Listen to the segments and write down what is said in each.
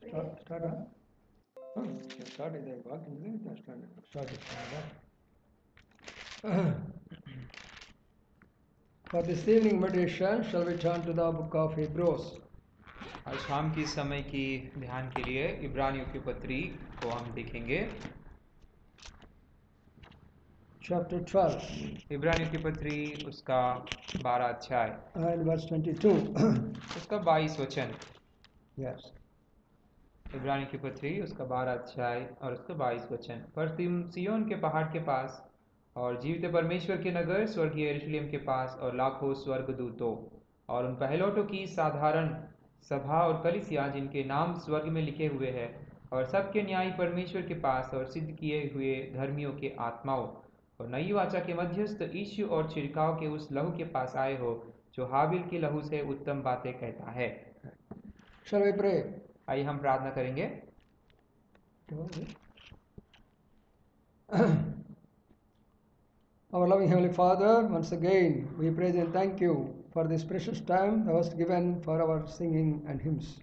Start, huh? Oh, started the walking, isn't it? Started. For this evening meditation, shall we turn to the book of Hebrews? आज शाम की समय की ध्यान के लिए इब्रानियों की पत्री को हम देखेंगे। Chapter 12. इब्रानियों की पत्री उसका 12 अध्याय And verse 22. उसका 22 वचन। Yes. इब्रानियों की पत्री उसका 12 अध्याय और उसका 22 वचन। पर तुम सिय्योन के पहाड़ के पास और जीवित परमेश्वर के नगर स्वर्गीय यरूशलेम के पास और लाखों स्वर्गदूतों और उन पहलौठों की साधारण सभा और कलीसिया जिनके नाम स्वर्ग में लिखे हुए हैं और सबके न्यायी परमेश्वर के पास और सिद्ध किए हुए धर्मियों के आत्माओं और नई वाचा के मध्यस्थ यीशु और छिड़काव के उस लहू के पास आए हो जो हाबिल के लहू से उत्तम बातें कहता है। Shall we pray? आइए हम प्रार्थना करेंगे। Our loving Heavenly Father, once again we praise and thank you for this precious time thou hast given for our singing and hymns.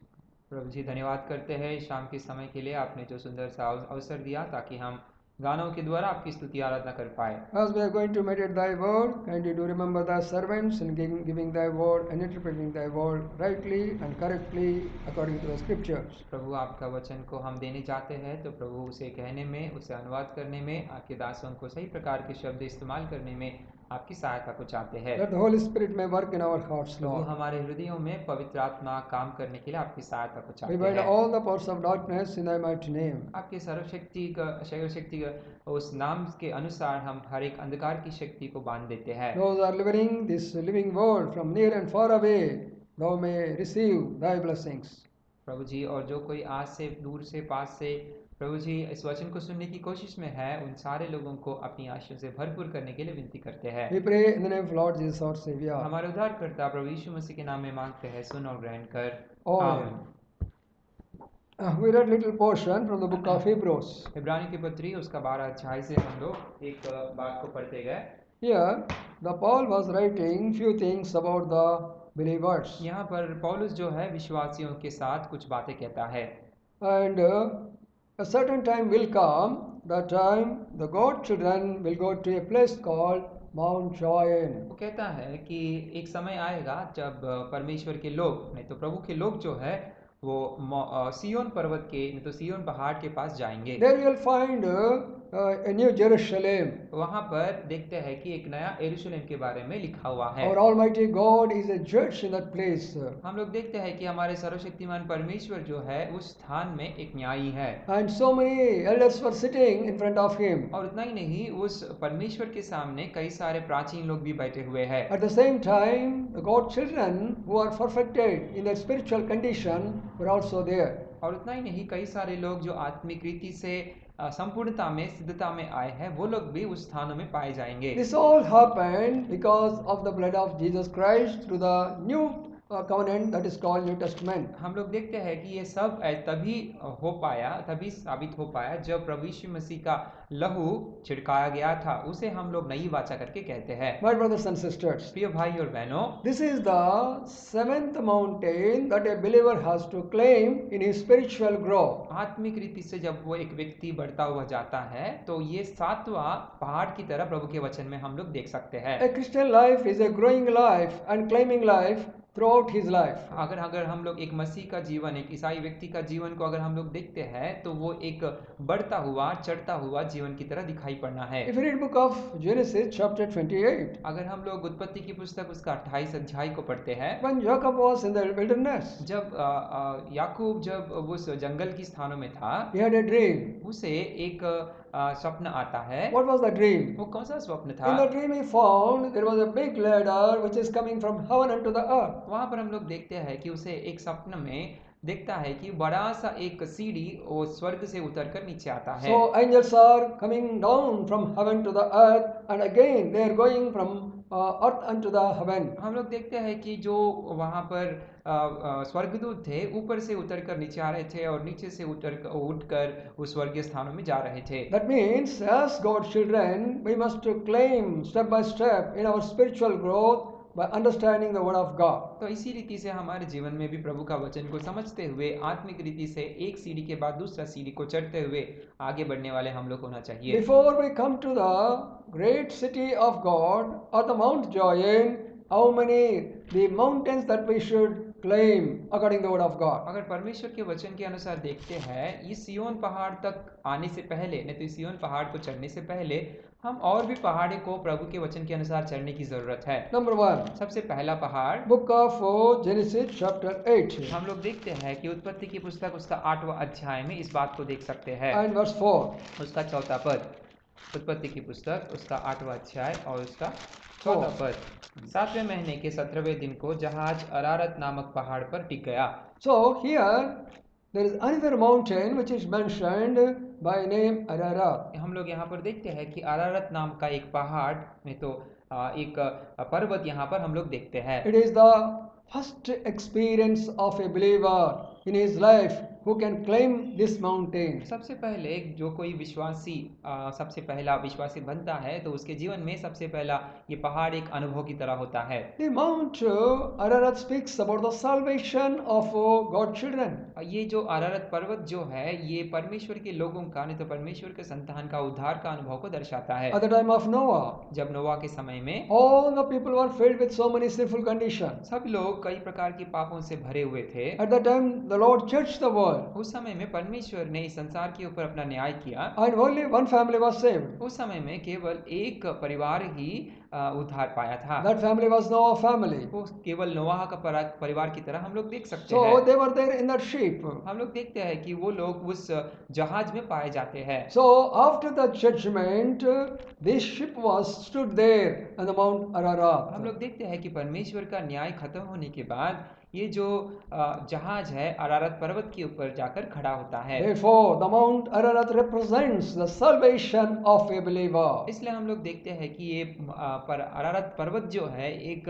प्रभु जी धन्यवाद करते हैं शाम के समय के लिए आपने जो सुंदर सा अवसर दिया ताकि हम गानों के द्वारा आपकी स्तुति आराधना कर पाए। As we are going to meditate thy word, kindly do remember thy servants in giving thy word and interpreting thy word rightly and correctly according to the scriptures. प्रभु आपका वचन को हम देने जाते हैं तो प्रभु उसे कहने में उसे अनुवाद करने में आपके दासों को सही प्रकार के शब्द इस्तेमाल करने में आपकी सहायता को चाहते हैं। That the Holy Spirit may work in our hearts, Prabhu Lord. हमारे हृदयों में पवित्र आत्मा काम करने के लिए आपकी सहायता को We चाहते bind हैं। all the powers of darkness in thy mighty name. आपके सर्वशक्ति का उस नाम के अनुसार हम हर एक अंधकार की शक्ति को बांध देते हैं। Those are living this living world from near and far away, thou may receive thy blessings. प्रभु जी और जो कोई आज से दूर से पास से प्रभु जी इस वचन को सुनने की कोशिश में है उन सारे लोगों को अपनी आशीष से भरपूर करने के लिए विनती करते हैं। We pray in the name of Lord Jesus our Savior. हमारे उद्धारकर्ता प्रभु यीशु मसीह के नाम में मांगते हैं, सुन और ग्रहण कर। Amen. We read little portion from the book of Hebrews. इब्रानियों की पत्री उसका 12 अध्याय से हम लोग एक बात को पढ़ते गए। Here, the Paul was writing few things about the believers. यहाँ पर पौलुस जो है विश्वासियों के साथ कुछ बातें कहता है। And a certain time will come, the time the God children will go to a place called Mount Zion. वो कहता है कि एक समय आएगा जब परमेश्वर के लोग नहीं तो प्रभु के लोग जो है वो सियोन पर्वत के नहीं तो सियोन पहाड़ के पास जाएंगे। There you will find a new Jerusalem. वहाँ पर देखते हैं कि एक नया यरूशलेम के बारे में लिखा हुआ है। Our Almighty God is a judge in that place. हम लोग देखते हैं कि हमारे सर्वशक्तिमान परमेश्वर जो है उस स्थान में एक न्यायी है। And so many elders were sitting in front of him. और उतना ही नहीं उस परमेश्वर के सामने कई सारे प्राचीन लोग भी बैठे हुए हैं। At the same time, the God children who are perfected in their spiritual condition were also there. और उतना ही नहीं कई सारे लोग जो आत्मिक रीति से संपूर्णता में सिद्धता में आए हैं वो लोग भी उस स्थानों में पाए जाएंगे। This all happened because of the blood of Jesus Christ through the new covenant that is called New Testament. हम लोग देखते हैं कि ये सब तभी हो पाया तभी साबित हो पाया जब प्रभु यीशु मसीह का लहू छिड़काया गया था, उसे हम लोग नई वाचा करके कहते हैं। My brothers and sisters, प्रिय भाई और बहनों, this is the seventh mountain that a believer has to claim in his spiritual growth. आत्मिक रीति से जब वो एक व्यक्ति बढ़ता हुआ जाता है तो ये 7वां पहाड़ की तरह प्रभु के वचन में हम लोग देख सकते हैं। A Christian life is a growing life and claiming life throughout his life. अगर हम लोग एक मसीह का जीवन एक ईसाई व्यक्ति का जीवन को अगर हम लोग देखते हैं तो वो एक बढ़ता हुआ चढ़ता हुआ जीवन की तरह दिखाई पड़ना है। If you read book of Genesis chapter 28, अगर हम लोग उत्पत्ति की पुस्तक उसका 28 अध्याय को पढ़ते हैं, when Jacob was in the wilderness, जब याकूब जब उस जंगल की स्थानों में था, he had a dream. उसे एक स्वप्न आता है। What was the dream? वो कौन सा स्वप्न था? In the dream he found there was a big ladder which is coming from heaven unto the earth. वहाँ पर हम लोग देखते हैं कि उसे एक स्वप्न में देखता है कि बड़ा सा एक सीढ़ी वो स्वर्ग से उतरकर नीचे आता है। So angels are coming down from heaven to the earth, and again they are going from earth unto the heaven. हम लोग देखते हैं कि जो वहाँ पर स्वर्गदूत थे ऊपर से उतरकर नीचे आ रहे थे और नीचे से उठकर उस स्वर्गीय स्थानों में जा रहे थे। That means as God's children we must claim step by step in our spiritual growth by understanding the Word of God. तो इसी रीति से हमारे जीवन में भी प्रभु का वचन को समझते हुए आत्मिक रीति से एक सीढ़ी के बाद दूसरा सीढ़ी को चढ़ते हुए आगे बढ़ने वाले हम लोग होना चाहिए। Before we come to the great city of God or the Mount Zion, how many the mountains that we should claim according to the Word of God? अगर परमेश्वर के वचन के अनुसार देखते हैं, इस सिय्योन पहाड़ तक आने से पहले, नहीं तो इस सिय्योन पहाड़ को चढ़ने से पहले हम और भी पहाड़े को प्रभु के वचन के अनुसार चढ़ने की जरूरत है। Number 1, सबसे पहला पहाड़ book of Genesis chapter 8 हम लोग देखते हैं कि उत्पत्ति की पुस्तक उसका 8वां अध्याय में इस बात को देख सकते हैं। and verse 4. उसका 4था पद, उत्पत्ति की पुस्तक उसका 8वां अध्याय और उसका 4था पद। 7वें महीने के 17वें दिन को जहाज अरारत नामक पहाड़ पर टिक गया। So here there is another mountain which is mentioned by name Ararat. हम लोग यहाँ पर देखते हैं कि अरारत नाम का एक पहाड़ में तो एक पर्वत यहाँ पर हम लोग देखते हैं। It is the first experience of a believer in his life who can claim this mountain. सबसे पहले जो कोई विश्वासी सबसे पहला विश्वासी बनता है तो उसके जीवन में सबसे पहला ये पहाड़ एक अनुभव की तरह होता है। The Mount Ararat speaks about the salvation of God's children. ये जो अरारत पर्वत जो है ये परमेश्वर के लोगों का, नहीं तो परमेश्वर के संतान का उद्धार का अनुभव को दर्शाता है। At the time of Noah, जब नोवा के समय में all the people were filled with so many sinful conditions. सब लोग कई प्रकार के पापों से भरे हुए थे। At that time, the Lord judged the world, उस समय में परमेश्वर ने इस संसार के ऊपर अपना न्याय किया। and only one family was saved. उस समय में केवल एक परिवार ही उद्धार पाया था। That family was Noah family. वो केवल नोआह का परिवार की तरह हम लोग देख सकते So हैं। they were there in that ship. हम लोग देखते हैं कि वो लोग उस जहाज में पाए जाते हैं। So after the judgment, this ship was stood there on the Mount हम Ararat. लोग देखते हैं कि परमेश्वर का न्याय खत्म होने के बाद ये जो जहाज है अरारत पर्वत के ऊपर जाकर खड़ा होता है। Therefore, the Mount Ararat represents the salvation of a believer. इसलिए हम लोग देखते हैं कि ये पर अरारत पर्वत जो है एक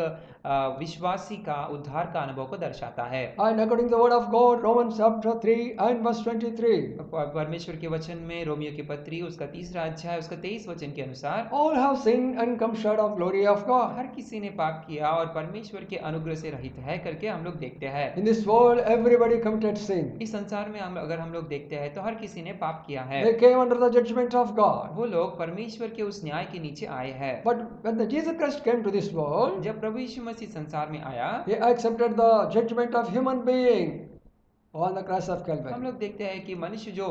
विश्वासी का उद्धार का अनुभव को दर्शाता है। And according to the word of God, Romans chapter 3 and verse 23, परमेश्वर के वचन में रोमियो की पत्री उसका 3रा अध्याय उसका 23 वचन के अनुसार all have sinned and come short of glory of God. हर किसी ने पाप किया और परमेश्वर के अनुग्रह से रहित है करके हम लोग देखते हैं। In this world, everybody committed sin. इस संसार में अगर हम लोग देखते हैं तो हर किसी ने पाप किया है। They came under the judgment of God. वो लोग परमेश्वर के उस न्याय के नीचे आए हैं। But when the Jesus Christ came to this world, जब प्रभु यीशु मसीह संसार में आया, he accepted the judgment of human being on the cross of हम Calvary. लोग देखते हैं कि मनुष्य जो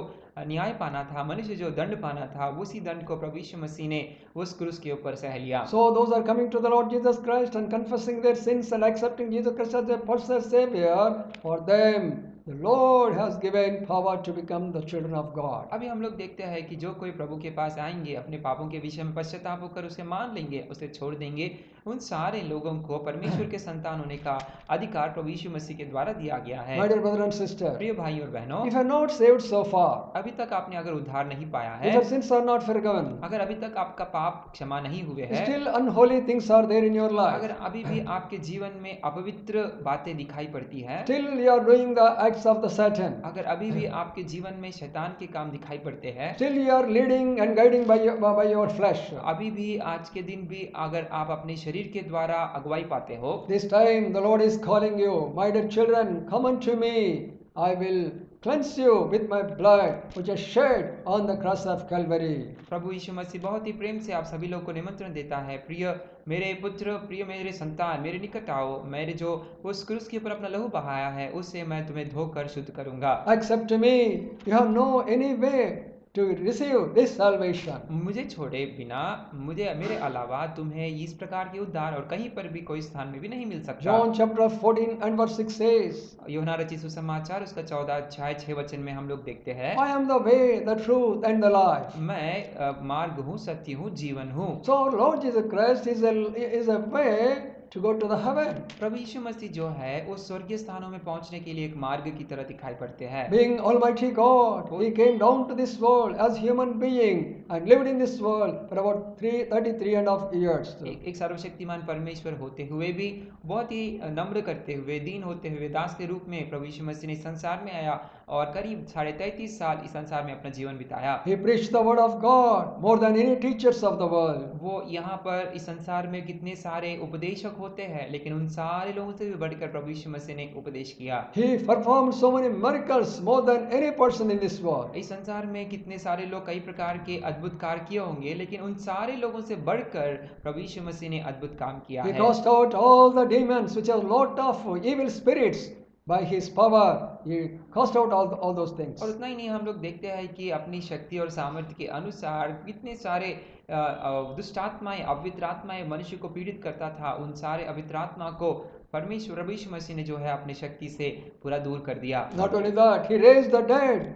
न्याय पाना था, मनुष्य जो दंड पाना था, उसी दंड को प्रभु यीशु मसीह ने उस क्रूस के ऊपर सह लिया। So those are coming to the Lord Jesus Christ and confessing their sins and accepting Jesus Christ as their personal Savior, for them the Lord has given power to become the children of God. अभी हम लोग देखते हैं कि जो कोई प्रभु के पास आएंगे, अपने पापों के विषय में पश्चाताप होकर उसे मान लेंगे, उसे छोड़ देंगे, उन सारे लोगों को परमेश्वर के संतान होने का अधिकार प्रभु यीशु मसीह के द्वारा दिया गया है। My dear brother and sister, प्रिय भाई और बहनों, if you are not saved so far, अभी तक आपने अगर उद्धार नहीं पाया if है, your sins are not forgiven, अगर अभी तक आपका पाप क्षमा नहीं हुए हैं, still unholy things are there in your life, अगर अभी भी आपके जीवन में अपवित्र बातें दिखाई पड़ती है, still you are doing the acts of the Satan, अगर अभी भी आपके जीवन में शैतान के काम दिखाई पड़ते हैं, still you are leading and guiding by your flesh, अभी भी आज के दिन भी अगर आप अपने शरीर के द्वारा अगुवाई पाते हो, this time the Lord is calling you, my dear children, come unto me, I will cleanse you with my blood which is shed on the cross of Calvary. प्रभु यीशु मसीह बहुत ही प्रेम से आप सभी लोग को निमंत्रण देता है, प्रिय मेरे पुत्र, प्रिय मेरे संतान, मेरे निकट आओ, मेरे जो उस क्रूस के ऊपर अपना लहू बहाया है उससे मैं तुम्हें धोकर शुद्ध करूंगा। Accept me, you have no any way to receive this salvation. मुझे छोड़े बिना, मुझे मेरे अलावा तुम्हें इस प्रकार के उद्धार और कहीं पर भी कोई स्थान में भी नहीं मिल सकता। John chapter 14 and verse 6 says, यूहन्ना रचित सुसमाचार उसका 14 अध्याय 6 वचन में हम लोग देखते हैं, I am the way, the truth and the life. मैं मार्ग हूँ, सत्य हूँ, जीवन हूँ। So Lord Jesus Christ is a way to go to the heaven. प्रभु यीशु मसीह जो है उस स्वर्गीय स्थानों में पहुंचने के लिए एक मार्ग की तरह दिखाई पड़ते हैं। Being Almighty God, He came down to this world as human being and lived in this world for about 33.5 years. एक सर्वशक्तिमान परमेश्वर होते हुए भी बहुत ही नम्र करते हुए, दीन होते हुए दास के रूप में प्रभु यीशु मसीह ने इस संसार में आया और करीब 33.5 साल इस संसार में अपना जीवन बिताया। He preached the word of God more than any teachers of the world. वो यहाँ पर इस संसार में कितने सारे उपदेशक होते हैं, लेकिन उन सारे लोगों से भी बढ़कर प्रभु यीशु मसीह ने उपदेश किया। He performed so many miracles more than any person in this world. इस संसार में कितने सारे लोग कई प्रकार के अद्भुत कार्य किए होंगे, लेकिन उन सारे लोगों से बढ़कर प्रभु यीशु मसीह ने अद्भुत काम किया He है। cast out all the demons, which are lot of evil spirits. By his power, he cast out all those things. और उतना ही नहीं, हम लोग देखते हैं कि अपनी शक्ति और सामर्थ्य के अनुसार कितने सारे दुष्ट आत्माएं, अवित्र आत्माएं मनुष्य को पीड़ित करता था, उन सारे अवित्र आत्मा को परमेश्वर प्रभु यीशु मसीह ने जो है अपनी शक्ति से पूरा दूर कर दिया। Not only that, he raised the dead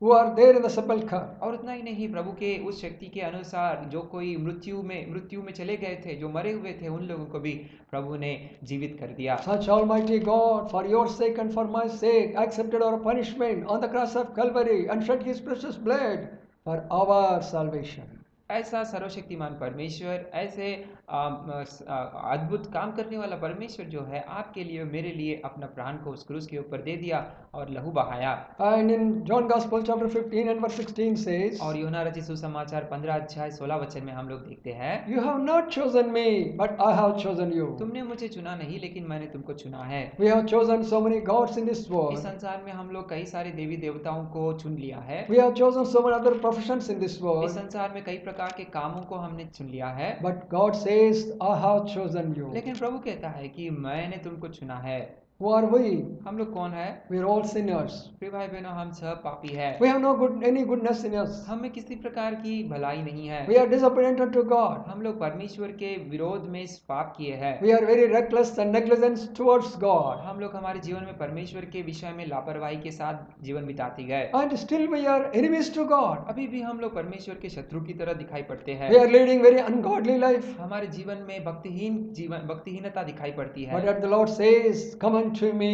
who are there in the sepulchre. और उतना ही नहीं, प्रभु के उस शक्ति के अनुसार जो कोई मृत्यु में चले गए थे, जो मरे हुए थे, उन लोगों को भी प्रभु ने जीवित कर दिया। Such Almighty God, for your sake and for my sake, accepted our punishment on the cross of Calvary and shed his precious blood for our salvation. ऐसा सर्वशक्तिमान परमेश्वर, ऐसे अद्भुत काम करने वाला परमेश्वर जो है आपके लिए मेरे लिए अपना प्राण को उस क्रूस के ऊपर दे दिया और लहू बहाया। And in John Gospel chapter 15 and verse 16 says, और यूहन्ना रचित सुसमाचार 15 अध्याय 16 वचन में हम लोग देखते हैं, You have not chosen me, but I have chosen you. तुमने मुझे चुना नहीं, लेकिन मैंने तुमको चुना है। We have chosen so many gods in this इस world. संसार में हम लोग कई सारे देवी देवताओं को चुन लिया है। We have chosen so many other professions in this इस world. संसार में कई प्रकार के कामों को हमने चुन लिया है, But God says, I have chosen you. लेकिन प्रभु कहता है कि मैंने तुमको चुना है। Who are we? हम लोग कौन है? We are all sinners. प्रिय भाई बहनों, हम सब पापी है। We have no any goodness in us. हमें किसी प्रकार की भलाई नहीं है। We are disobedient unto God. हम लोग परमेश्वर के विरोध में पाप किए हैं। We are very reckless and negligent towards God. हम लोग हमारे जीवन में परमेश्वर के विषय में लापरवाही के साथ जीवन बिताते गए। And still we are enemies to God. अभी भी हम लोग परमेश्वर के शत्रु की तरह दिखाई पड़ते हैं। We are leading very ungodly life. हमारे जीवन में भक्तिहीनता दिखाई पड़ती है। But yet the Lord says, Come unto me,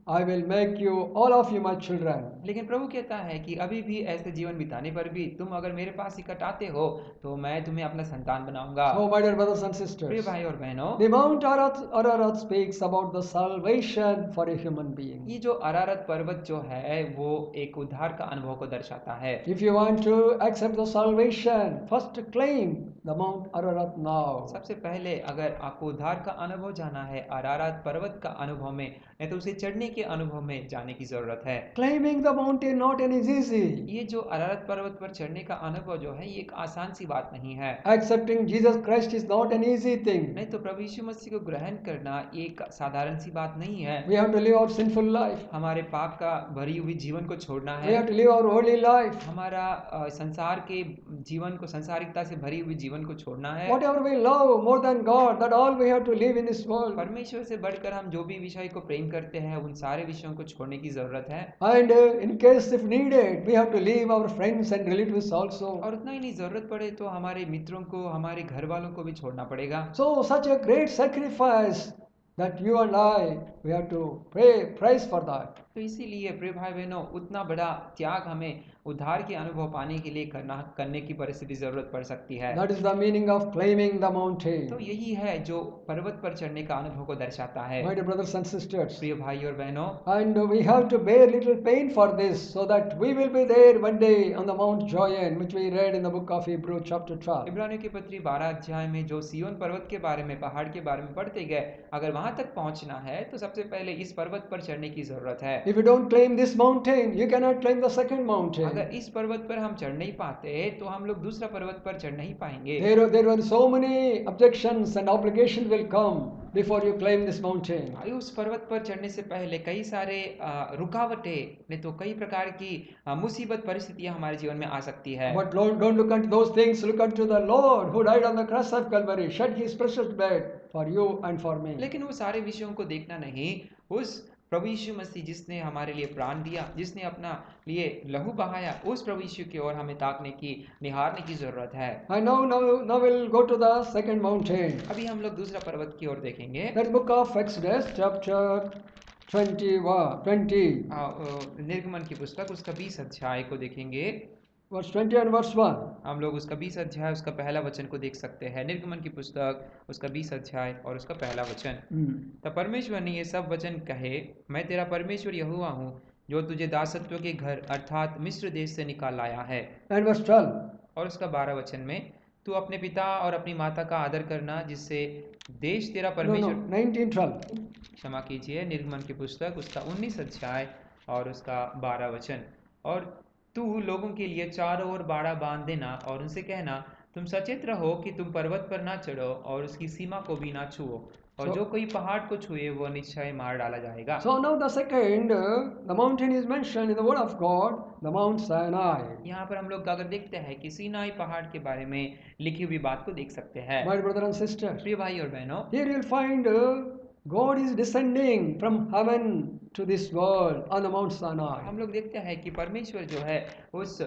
I will make you, all of you, my children. लेकिन प्रभु कहता है कि अभी भी ऐसे जीवन बिताने पर भी तुम अगर मेरे पास इकट्ठे आते हो तो मैं तुम्हें अपना संतान बनाऊंगा। Oh, my dear brothers and प्रिय sisters, भाई और बहनों, the Mount Ararat speaks about the salvation for a human being. ये जो अरारत पर्वत जो है वो एक उद्धार का अनुभव को दर्शाता है। If you want to accept the salvation, first claim the Mount Ararat now. सबसे पहले अगर आपको उद्धार का अनुभव जाना है अरारत पर्वत का अनुभव में, नहीं तो उसे चढ़ने के अनुभव में जाने की जरूरत है। Claiming the mountain not an easy. ये जो अरारत पर्वत पर चढ़ने का अनुभव जो है ये एक आसान सी बात नहीं है। Accepting Jesus Christ is not an easy thing. नहीं तो प्रभु यीशु मसीह को ग्रहण करना एक साधारण सी बात नहीं है। We have to live our sinful life. हमारे पाप का भरी हुई जीवन को छोड़ना We है। have to live our holy life. हमारा संसार के जीवन को, संसारिकता से भरी हुई जीवन को छोड़ना है। Whatever we love more than God, that all we have to live in this world. परमेश्वर से बढ़कर हम जो भी विषय को प्रेम करते हैं उन सारे विषयों को छोड़ने की जरूरत है। And in case if needed, we have to leave our friends and relatives also. और उतना ही नहीं, जरूरत पड़े तो हमारे मित्रों को, हमारे घर वालों को भी छोड़ना पड़ेगा। So such a great sacrifice that you and I, we have to praise for that. तो इसीलिए प्रिय भाई बहनों, उतना बड़ा त्याग हमें उद्धार के अनुभव पाने के लिए करने की परिस्थिति जरूरत पड़ सकती है। That is the meaning of claiming the mountain. तो यही है जो पर्वत पर चढ़ने का अनुभव को दर्शाता है। My dear brothers and sisters. प्रिय भाई और बहनों, And we have to bear little pain for this, so that we will be there one day on the Mount Zion, which we read in the book of Hebrews chapter 12. इब्रानियों की पत्री 12 अध्याय में जो सिय्योन पर्वत के बारे में, पहाड़ के बारे में पढ़ते गए, अगर वहां तक पहुंचना है तो सबसे पहले इस पर्वत पर चढ़ने की जरूरत है। If you don't claim this mountain, you cannot claim the second mountain. अगर इस पर्वत पर हम चढ़ नहीं पाते तो हम लोग दूसरा पर्वत पर चढ़ नहीं पाएंगे। There were so many objections and obligations will come before you claim this mountain. उस पर्वत पर चढ़ने से पहले कई सारे रुकावटें, नहीं तो कई प्रकार की मुसीबत परिस्थितियां हमारे जीवन में आ सकती है। But don't look unto those things, look unto the Lord who died on the cross of Calvary, shed his precious blood for you and for me. लेकिन वो सारे विषयों को देखना नहीं, उस प्रभु यीशु मसीह जिसने हमारे लिए प्राण दिया, जिसने अपना लिए लहू बहाया, उस प्रभु यीशु की ओर हमें ताकने की, निहारने की जरूरत है। And now we'll go to the second mountain. अभी हम लोग दूसरा पर्वत की ओर देखेंगे। That book of Exodus chapter 20. निर्गमन की पुस्तक उसका 20 अध्याय को देखेंगे। Verse 20 and verse 1. हम लोग उसका 20 अध्याय उसका पहला वचन को देख सकते हैं। निर्गमन की पुस्तक उसका 20 अध्याय और उसका पहला वचन। तब परमेश्वर ने ये सब वचन कहे, मैं तेरा परमेश्वर यहोवा हूँ जो तुझे दासत्व के घर अर्थात मिस्र देश से निकाल लाया है। And verse 12. और उसका 12 वचन में, तू अपने पिता और अपनी माता का आदर करना, जिससे देश तेरा No, परमेश्वर 19:12. क्षमा कीजिए, निर्गमन की पुस्तक उसका 19 अध्याय और उसका 12 वचन। और तू लोगों के लिए चारों ओर बाड़ा बांध देना और उनसे कहना, तुम सचेत रहो कि तुम पर्वत पर ना चढ़ो और उसकी सीमा को भी ना छुओ, और जो कोई पहाड़ को छुए वो निश्चय मार डाला जाएगा। So now the second, the mountain is mentioned in the word of God, the Mount Sinai. यहाँ पर हम लोग अगर देखते हैं कि सीनाई पहाड़ के बारे में लिखी हुई बात को देख सकते हैं। My brother and sister, प्रिय भाई और बहनों, here you'll find God is descending from heaven to this world on the Mount Sinai. हम लोग देखते हैं कि परमेश्वर जो है उस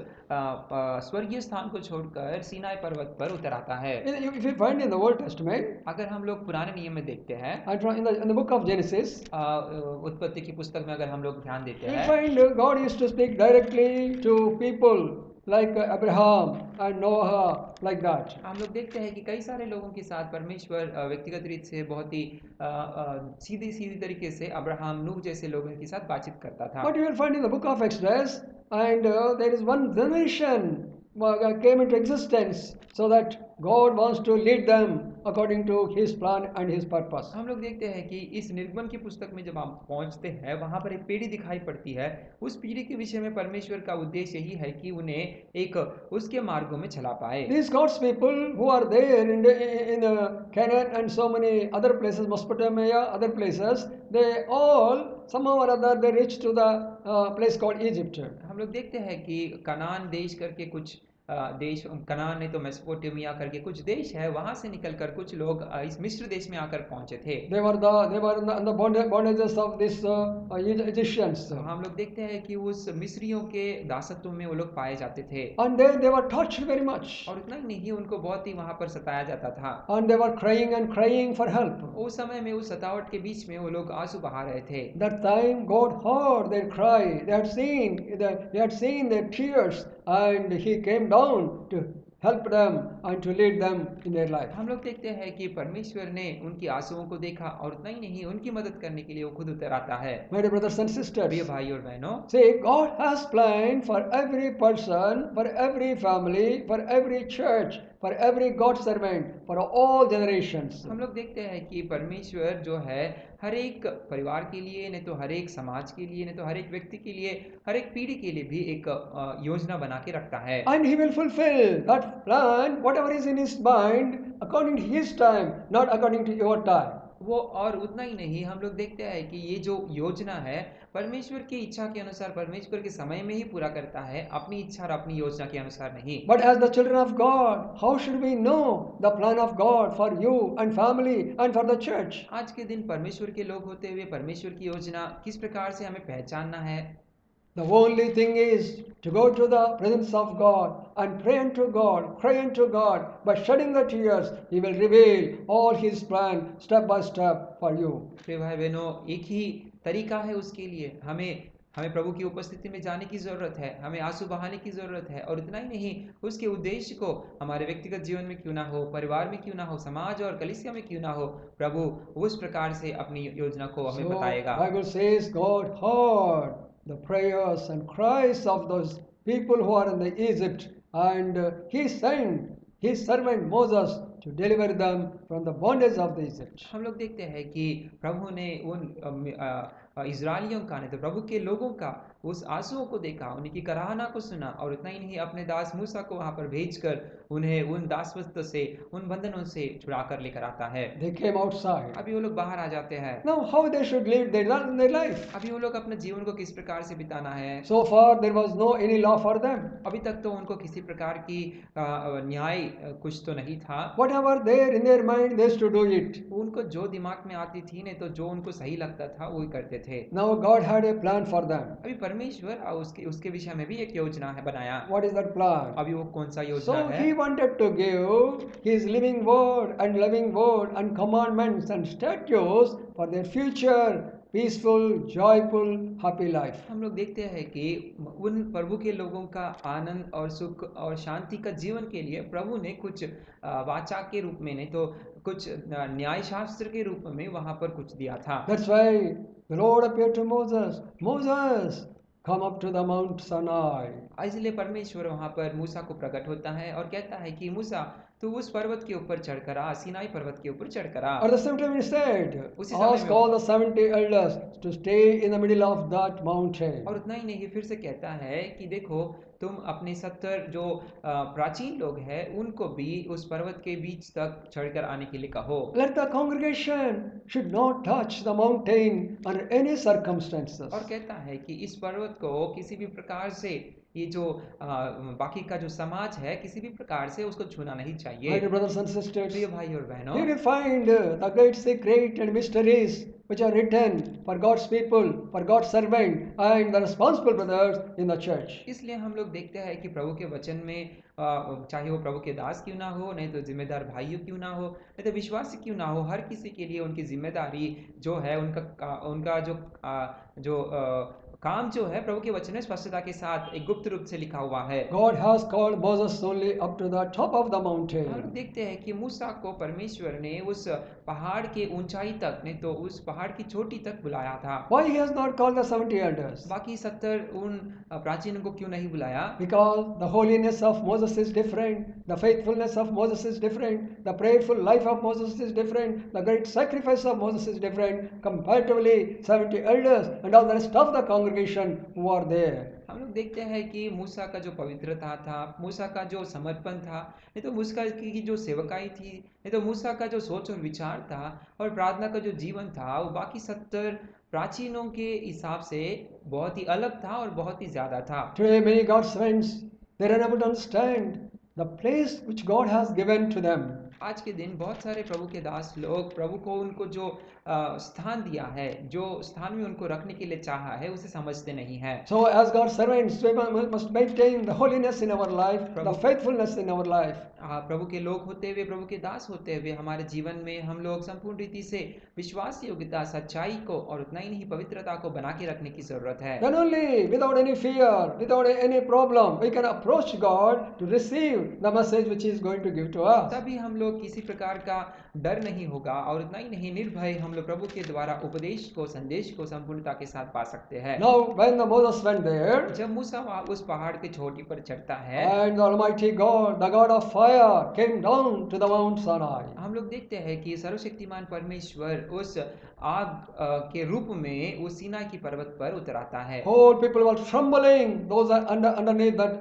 स्वर्गीय स्थान को छोड़कर सीनाई पर्वत पर उतर आता है। If you find in the Old Testament, अगर हम लोग पुराने नियम में देखते हैं, and in the book of Genesis, उत्पत्ति की पुस्तक में अगर हम लोग ध्यान देते you'll हैं, find God used to speak directly to people like Abraham and Noah, like that. हम लोग देखते हैं कि कई सारे लोगों के साथ परमेश्वर व्यक्तिगत रीत से बहुत ही सीधी सीधी तरीके से अब्राहम, नूह जैसे लोगों के साथ बातचीत करता था। But you will find in the book of Exodus, and there is one generation came into existence, so that God wants to lead them according to His plan and His purpose. हम लोग देखते हैं कि इस निर्गमन की पुस्तक में जब हम पहुंचते हैं, वहां पर एक पीढ़ी दिखाई पड़ती है। उस पीढ़ी के विषय में परमेश्वर का उद्देश्य यही है कि उन्हें एक उसके मार्गों में चला पाए। These God's people who are there in Canaan and so many other places, Mesopotamia, other places, they all somehow or other they reached to the place called Egypt. हम लोग देखते हैं कि कनान देश करके कुछ देश, कनान नहीं तो मेसोपोटामिया करके कुछ देश है, वहां से निकलकर कुछ लोग इस मिस्र देश में आकर पहुंचे थे। They were in the bondages of these Egyptians. हम लोग देखते हैं कि उस मिस्रियों के दासत्व में वो लोग पाए जाते थे, And they were tortured very much. और इतना ही नहीं, उनको बहुत ही वहां पर सताया जाता था। And they were crying and crying for help. उस समय में उस सतावट के बीच में वो लोग आंसू बहा रहे थे। That time God heard their cry. They had seen their tears, and He came down to help them and to lead them in their life. हम लोग देखते हैं कि परमेश्वर ने उनकी आंसुओं को देखा, और उतना ही नहीं, उनकी मदद करने के लिए वो खुद उतर आता है। My dear brothers and sisters, प्रिय भाई और बहनों, see, God has planned for every person, for every family, for every church, for every God servant, for all generations. हम लोग देखते हैं कि परमेश्वर जो है हर एक परिवार के लिए, नहीं तो हर एक समाज के लिए, नहीं तो हर एक व्यक्ति के लिए, हर एक पीढ़ी के लिए भी एक योजना बना के रखता है। And He will fulfill that plan, whatever is in His mind, according to His time, not according to your time. वो और उतना ही नहीं, हम लोग देखते हैं कि ये जो योजना है परमेश्वर की इच्छा के अनुसार, परमेश्वर के समय में ही पूरा करता है, अपनी इच्छा और अपनी योजना के अनुसार नहीं। But as the children of God, how should we know the plan of God for you and family and for the church? आज के दिन परमेश्वर के लोग होते हुए परमेश्वर की योजना किस प्रकार से हमें पहचानना है? The only thing is to go to the presence of God and pray unto God, cry unto God. By shedding the tears, He will reveal all His plan step by step for you. प्रिय भाई बहनों, एक ही तरीका है उसके लिए। हमें प्रभु की उपस्थिति में जाने की जरूरत है, हमें आंसू बहाने की जरूरत है, और इतना ही नहीं, उसके उद्देश्य को हमारे व्यक्तिगत जीवन में क्यों ना हो, परिवार में क्यों ना हो, समाज और कलीसिया में क्यों ना हो, प्रभु उस प्रकार से अपनी योजना को हमें बताएगा। Bible says God heard the prayers and cries of those people who are in the Egypt, and He sent His servant Moses to deliver them from the bondage of the Egypt. हम लोग देखते हैं कि प्रभु ने उन इजरायलियों का, नहीं तो प्रभु के लोगों का उस आंसुओं को देखा, उनकी कराहना को सुना, और इतना ही नहीं, अपने दास मूसा को वहां पर भेजकर उन्हें उन दासत्व से, उन बंधनों से छुड़ा कर लेकर आता है। They came outside. अभी वो लोग बाहर आ जाते हैं। Now, how they should live their life? अभी वो लोग अपने जीवन को किस प्रकार से बिताना है? So far, there was no any law for them. अभी तक तो उनको किसी प्रकार की न्याय कुछ तो नहीं था। Whatever there in their mind, they used to do it. उनको जो दिमाग में आती थी, नहीं तो जो उनको सही लगता था वो ही करते थे। Now God had a plan for them. अभी परमेश्वर उसके विषय में भी एक योजना है बनाया। What is that plan? अभी वो कौन सा योजना So है? He wanted to give His living word and loving word and commandments and statutes for their future peaceful, joyful, happy life. हम लोग देखते हैं कि उन प्रभु के लोगों का आनंद और सुख और शांति का जीवन के लिए प्रभु ने कुछ वाचा के रूप में, नहीं तो कुछ न्याय शास्त्र के रूप में वहां पर कुछ दिया था। That's why the Lord appeared to Moses. Moses, come up to the Mount Sinai. इसलिए परमेश्वर वहां पर मूसा को प्रकट होता है और कहता है कि मूसा तो उस पर्वत के ऊपर चढ़कर आ, सीनाई पर्वत के ऊपर चढ़कर आ। At the same time, he said, उसी समय ask में all the 70 elders to stay in the middle of that mountain. और उतना ही नहीं, फिर से कहता है कि देखो तुम अपने 70 जो प्राचीन लोग हैं उनको भी उस पर्वत के बीच तक चढ़कर आने के लिए कहो। Let the congregation should not touch the mountain under any circumstances. और कहता है कि इस पर्वत को किसी भी प्रकार से ये जो बाकी का जो समाज है किसी भी प्रकार से उसको छूना नहीं My चाहिए। dear brothers and sisters, प्रिय भाई और बहनों, here we find the great secret and mysteries which are written for God's people, for God's servant, and the responsible brothers in the church. इसलिए हम लोग देखते हैं कि प्रभु के वचन में चाहे वो प्रभु के दास क्यों ना हो, नहीं तो जिम्मेदार भाइयों क्यों ना हो, नहीं तो विश्वासी क्यों ना हो, हर किसी के लिए उनकी जिम्मेदारी जो है उनका जो काम जो है प्रभु के वचन में स्पष्टता के साथ एक गुप्त रूप से लिखा हुआ है। God has called Moses only up to the top of the हम लोग mountain. देखते हैं कि मूसा को परमेश्वर ने उस पहाड़ के ऊंचाई तक, नहीं तो उस पहाड़ की चोटी तक बुलाया था। Why he has not called the 70 elders? बाकी 70 उन प्राचीनों को क्यों नहीं बुलाया? Because the holiness of Moses is different, the faithfulness of Moses is different, the prayerful life of Moses is different, the great sacrifice of Moses is different, comparatively 70 elders and all the rest of the congregation who are there. हम लोग देखते हैं कि मूसा का जो पवित्रता था, मूसा का जो समर्पण था, नहीं तो मूसा की जो सेवकाई थी, नहीं तो मूसा का जो सोच और विचार था और प्रार्थना का जो जीवन था, वो बाकी 70 प्राचीनों के हिसाब से बहुत ही अलग था और बहुत ही ज्यादा था। Today many God's friends, they are unable to understand the place which God has given to them. आज के दिन बहुत सारे प्रभु के दास लोग प्रभु को उनको जो स्थान दिया है, जो स्थान में उनको रखने के लिए चाहा है, उसे समझते नहीं है। So as God's servants, we must maintain the holiness in our life, the Prabhu- faithfulness in our life. प्रभु के लोग होते हुए, प्रभु के दास होते हुए हमारे जीवन में हम लोग संपूर्ण रीति से विश्वास योग्यता, सच्चाई को और उतना ही नहीं पवित्रता को बना के रखने की जरूरत है। Then only without any fear, without any problem, we can approach God to receive the message which He is going to give to us. तभी हम लोग किसी प्रकार का डर नहीं होगा और उतना ही नहीं निर्भय हम लोग प्रभु के द्वारा उपदेश को, संदेश को संपूर्णता के साथ पा सकते हैं। Now when the Moses went there, जब मूसा वहाँ उस पहाड़ की चोटी पर चढ़ता है, and the Almighty God, the God of fire, came down to the Mount Sinai. हम लोग देखते हैं कि सर्वशक्तिमान परमेश्वर उस आग के रूप में उस सीनाई की पर्वत पर उतर आता है। Whole people were trembling, those are underneath that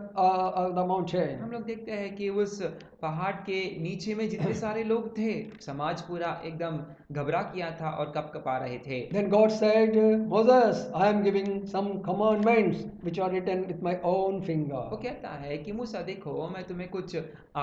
the mountain. हम लोग देखते हैं कि उस पहाड़ के नीचे में जितने सारे लोग थे, समाज पूरा एकदम घबरा किया था और कपकपा रहे थे। Then God said, Moses, I am giving some commandments which are written with my own finger. वो कहता है कि मूसा देखो, मैं तुम्हें कुछ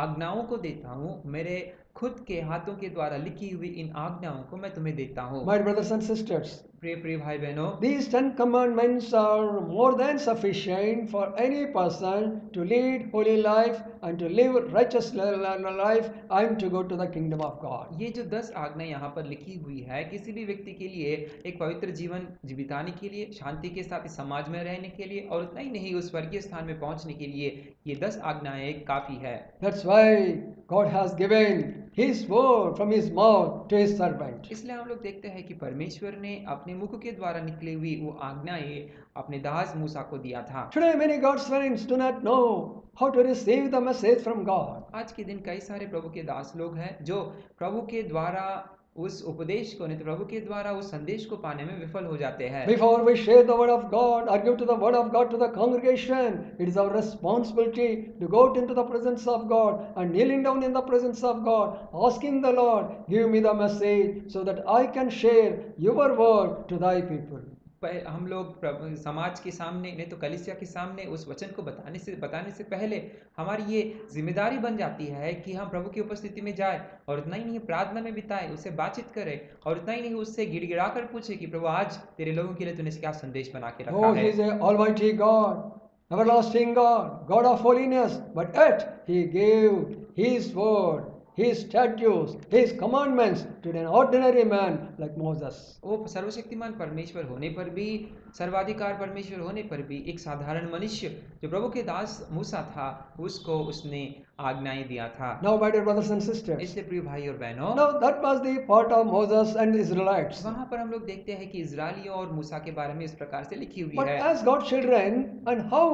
आज्ञाओं को देता हूँ, मेरे खुद के हाथों के द्वारा लिखी हुई इन आज्ञाओं को मैं तुम्हें देता हूँ। My brothers and sisters, प्रिय प्रिय भाई बहनों, these 10 commandments are more than sufficient for any person to lead holy life and to live righteous life and to go to the kingdom of God. ये जो 10 आज्ञा यहाँ पर लिखी हुई है, किसी भी व्यक्ति के लिए एक पवित्र जीवन बिताने के लिए, शांति के साथ इस समाज में रहने के लिए और उतना ही नहीं उस स्वर्गीय स्थान में पहुंचने के लिए ये 10 आज्ञाएं काफी है। That's why God has given His word from His mouth to His servant. इसलिए हम लोग देखते हैं कि परमेश्वर ने अपने मुख के द्वारा निकली हुई वो आज्ञाएं अपने दास मूसा को दिया था। Today many God's friends do not know how to receive the message from God. आज के दिन कई सारे प्रभु के दास लोग हैं जो प्रभु के द्वारा उस उपदेश को, नहीं तो प्रभु के द्वारा उस संदेश को पाने में विफल हो जाते हैं। Before we share the word of God or give to the word of God to the congregation, it is our responsibility to go out into the presence of God and kneeling down in the presence of God, asking the Lord, give me the message so that I can share your word to thy people. हम लोग समाज के सामने, नहीं तो कलीसिया के सामने उस वचन को बताने से पहले हमारी ये जिम्मेदारी बन जाती है कि हम प्रभु की उपस्थिति में जाए और उतना ही नहीं प्रार्थना में बिताए, उससे बातचीत करें और उतना ही नहीं उससे गिड़गिड़ा कर पूछे कि प्रभु आज तेरे लोगों के लिए तूने क्या संदेश बना के रखा Oh, है। He is an almighty God, everlasting God, God of holiness, but yet He gave His word, His statutes, His commandments to an ordinary man like Moses. वो सर्वशक्तिमान परमेश्वर होने पर भी, सर्वाधिकार परमेश्वर होने पर भी एक साधारण मनुष्य जो प्रभु के दास मूसा था, उसको उसने आज्ञाएं दिया था। Now, my dear brothers and sisters, इसलिए प्रिय भाई और बहनों, now that was the part of Moses and the Israelites. वहां पर हम लोग देखते हैं कि इजरायलियों और मूसा के बारे में इस प्रकार से लिखी हुई But है। as God's children, and how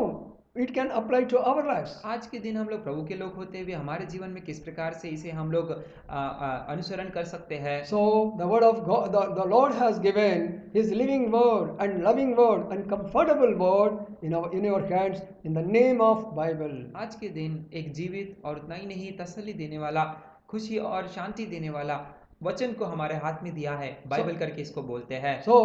it can apply to our lives. आज के दिन हम लोग प्रभु के लोग होते हुए हमारे जीवन में किस प्रकार से इसे हम लोग अनुसरण कर सकते हैं। So the word of God, the Lord has given His living word and loving word and comfortable word in your hands in the name of Bible. आज के दिन एक जीवित और उतना ही नहीं तसल्ली देने वाला, खुशी और शांति देने वाला वचन को हमारे हाथ में दिया है, बाइबल करके इसको बोलते हैं। So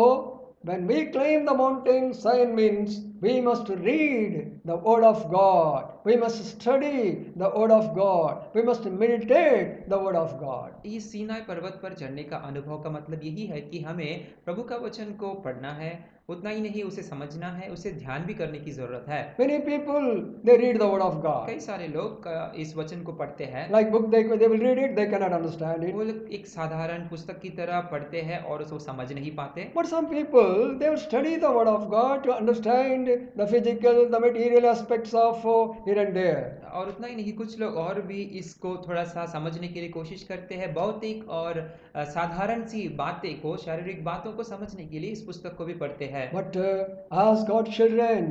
when we claim the mountain sign means we must read the word of God. We must study the word of God. We must meditate the word of God. इस सीनाई पर्वत पर चढ़ने का अनुभव का मतलब यही है कि हमें प्रभु का वचन को पढ़ना है, उतना ही नहीं उसे समझना है, उसे ध्यान भी करने की जरूरत है। Many people they read the word of God. कई सारे लोग इस वचन को पढ़ते हैं, Like book they will read it, they cannot understand it. वो लोग एक साधारण पुस्तक की तरह पढ़ते हैं और उसको समझ नहीं पाते। But some people they will study the word of God to understand the physical, the material aspects of here and there. और उतना ही नहीं, कुछ लोग और भी इसको थोड़ा सा समझने के लिए कोशिश करते हैं, भौतिक और साधारण सी बातें को, शारीरिक बातों को समझने के लिए इस पुस्तक को भी पढ़ते हैं। But as God's children,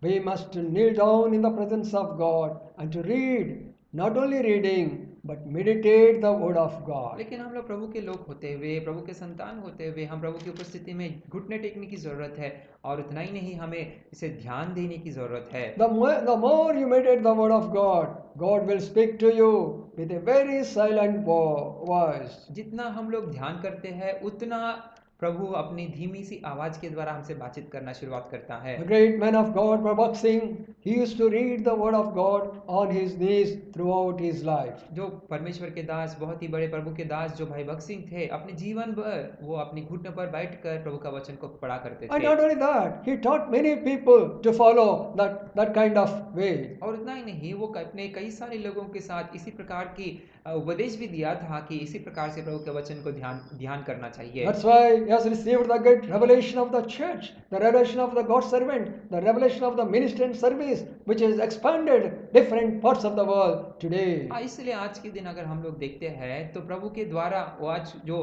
we must kneel down in the presence of God and to read, not only reading, but meditate the word of God. लेकिन हम लोग प्रभु के लोग होते हुए, प्रभु के संतान होते हुए, हम प्रभु की उपस्थिति में घुटने टेकने की जरूरत है और उतना ही नहीं हमें इसे ध्यान देने की जरूरत है। The more you meditate the word of God, God will speak to you with a very silent voice. जितना हम लोग ध्यान करते हैं उतना प्रभु अपनी धीमी सी आवाज के द्वारा हमसे बातचीत करना शुरुआत करता है। The great man of God, Prabhat Singh, he used to read the word of God on his knees throughout his life. जो परमेश्वर के दास, बहुत ही बड़े प्रभु के दास जो भाई भक्त सिंह थे, अपने जीवन भर वो अपने घुटनों पर बैठकर प्रभु का वचन को पढ़ा करते And थे। not only that, he taught many people to follow that kind of way. और उतना ही नहीं, वो अपने कई सारे लोगों के साथ इसी प्रकार की उपदेश भी दिया था कि इसी प्रकार से प्रभु के वचन को ध्यान करना चाहिए। That's why he has received the great revelation of the church, the revelation of the God's servant, the revelation of the ministry and service, which has expanded different parts of the world today. इसलिए आज के दिन अगर हम लोग देखते हैं तो प्रभु के द्वारा वो आज जो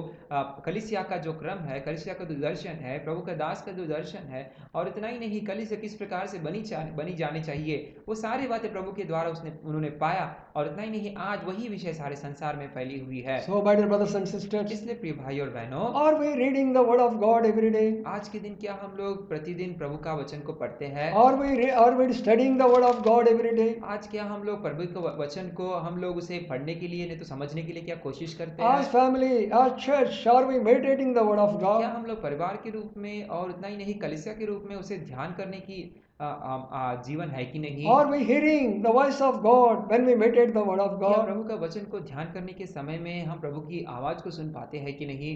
कलीसिया का जो क्रम है, कलीसिया का जो दर्शन है, प्रभु का दास का जो दर्शन है, और इतना ही नहीं कलीसिया किस प्रकार से बनी जानी चाहिए, वो सारी बातें प्रभु के द्वारा उन्होंने पाया। और इतना ही नहीं, आज वही विषय सारे संसार में फैली हुई है। So, my dear brothers and sisters, इसलिए प्रिय भाई और बहनों, are we reading the word of God every day? आज के दिन क्या हम लोग प्रतिदिन प्रभु का वचन को पढ़ते हैं? Are we studying the word of God every day? आज क्या हम लोग प्रभु के वचन को हम लोग उसे पढ़ने के लिए नहीं तो समझने के लिए क्या कोशिश करते हैं? As family, as church, are we meditating the word of क्या God? हम लोग परिवार के रूप में और उतना ही नहीं कलीसिया के रूप में उसे ध्यान करने की जीवन है कि नहीं? Are we hearing the voice of God when we meditate the word of क्या God? प्रभु का वचन को ध्यान करने के समय में हम प्रभु की आवाज को सुन पाते हैं कि नहीं?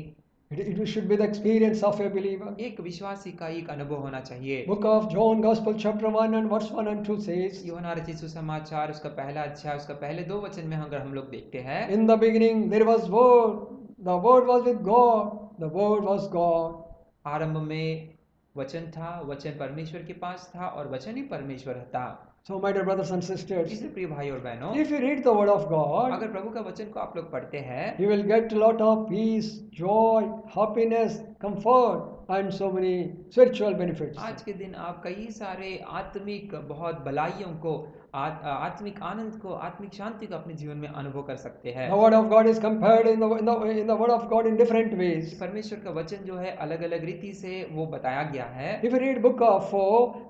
It should be the experience of a believer. एक विश्वासी का एक अनुभव होना चाहिए। Book of John Gospel chapter 1 and verse 1 and 2 says, यूहन्ना रचित सुसमाचार उसका पहला अध्याय उसका पहले 2 वचन में अगर हम लोग देखते हैं, in the beginning there was word, the word was with God, the word was God. आरंभ में वचन था, वचन परमेश्वर के पास था और वचन ही परमेश्वर था। So my dear brothers and sisters, इसलिए प्रिय भाई और बहनों, if you read the word of God, अगर प्रभु का वचन को आप लोग पढ़ते हैं, you will get a lot of peace, joy, happiness, comfort and so many spiritual benefits. आज के दिन आप कई सारे आत्मिक बहुत भलाइयों को, आत्मिक आनंद को, आत्मिक शांति को अपने जीवन में अनुभव कर सकते हैं। The word of God is compared in the word of God in different ways. परमेश्वर का वचन जो है अलग अलग रीति से वो बताया गया है। If you read book of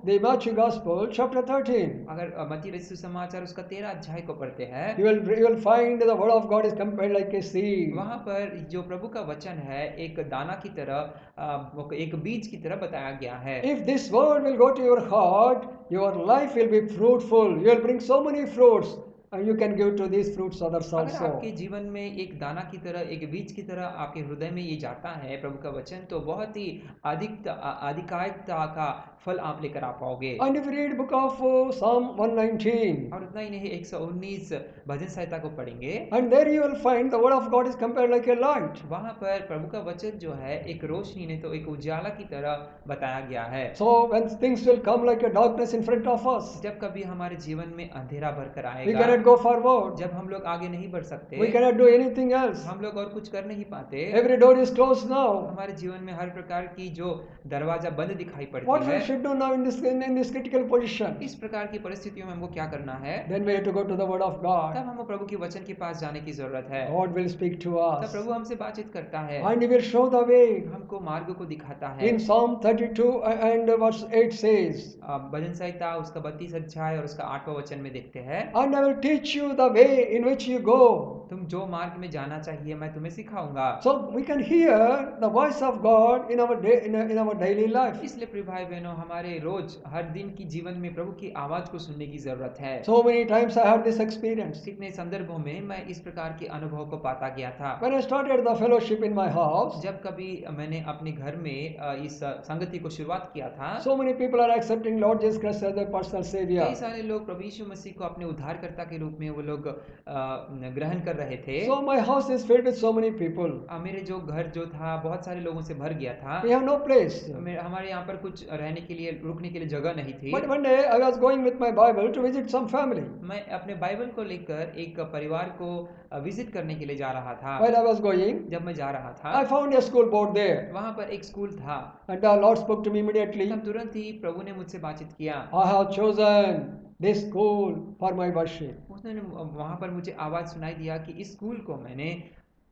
the Matthew Gospel chapter 13, अगर मत्ती रचित सुसमाचार उसका 13 अध्याय को पढ़ते हैं, you will find the word of God is compared like a seed. वहाँ पर जो प्रभु का वचन है एक दाना की तरह, एक बीज की तरह बताया गया है। If this word will go to your heart, your life will be fruitful. You will bring so many fruits, and you can give to these fruits others अगर also. आपके जीवन में एक दाना की तरह, एक बीज की तरह आपके हृदय में ये जाता है प्रभु का वचन, तो बहुत ही अधिकायकता का फल आप लेकर आ पाओगे। And if you read book of Psalm 119, और उतना ही नहीं 119 भजन संहिता को पढ़ेंगे, and there you will find the word of God is compared like a light. वहाँ पर प्रभु का वचन जो है एक रोशनी नहीं तो एक उजाला की तरह बताया गया है। So when things will come like a darkness in front of us, जब कभी हमारे जीवन में अंधेरा भर कर we आएगा, cannot cannot go forward. जब हम लोग आगे नहीं बढ़ सकते, We cannot do anything else. हम लोग और कुछ कर नहीं पाते, Every door is closed now. हमारे जीवन में हर प्रकार की जो दरवाजा बंद दिखाई What पड़ती we है, should do now in this critical position? इस प्रकार की परिस्थितियों में हमको क्या करना है? Then we have to go to the Word of God. तब हमको प्रभु के वचन के पास जाने की जरूरत है। God will speak to तब us, प्रभु हमसे बातचीत करता है, and He will show the way. हमको मार्ग को दिखाता है। In Psalm 32 and verse 8 says, भजन संहिता उसका 32 अध्याय और उसका 8वां वचन में देखते हैं, and I will teach you the way in which you go. तुम जो मार्ग में जाना चाहिए मैं तुम्हें सिखाऊंगा। So we can hear the voice of God in our in our daily life. इसलिए प्रिय भाई बहनों, हमारे रोज हर दिन की जीवन में प्रभु की आवाज को सुनने की जरूरत है। So many times I had this experience. कितने संदर्भों में मैं इस प्रकार के अनुभव को पाता गया था। When I started the fellowship in my house, जब कभी मैंने अपने घर में इस संगति को शुरुआत किया था, so many people are accepting Lord Jesus Christ as their personal savior. कई सारे लोग प्रभु यीशु मसीह को अपने उद्धारकर्ता के रूप में वो लोग ग्रहण कर रहे थे। So my house is filled with so many people. मेरे जो घर जो था बहुत सारे लोगों से भर गया था। We have no place. हमारे यहाँ पर कुछ रहने के लिए, रुकने के लिए जगह नहीं थी। But one day I was going with my Bible to visit some family. मैं अपने बाइबल को लेकर एक परिवार को विजिट करने के लिए जा रहा था। While I was going, जब मैं जा रहा था, I found a school board there. वहाँ पर एक स्कूल था। And the Lord spoke to me immediately. तब तुरंत ही प्रभु ने मुझसे बातचीत किया। I have chosen this school for my worship. उसने वहाँ पर मुझे आवाज सुनाई दिया कि इस स्कूल को मैंने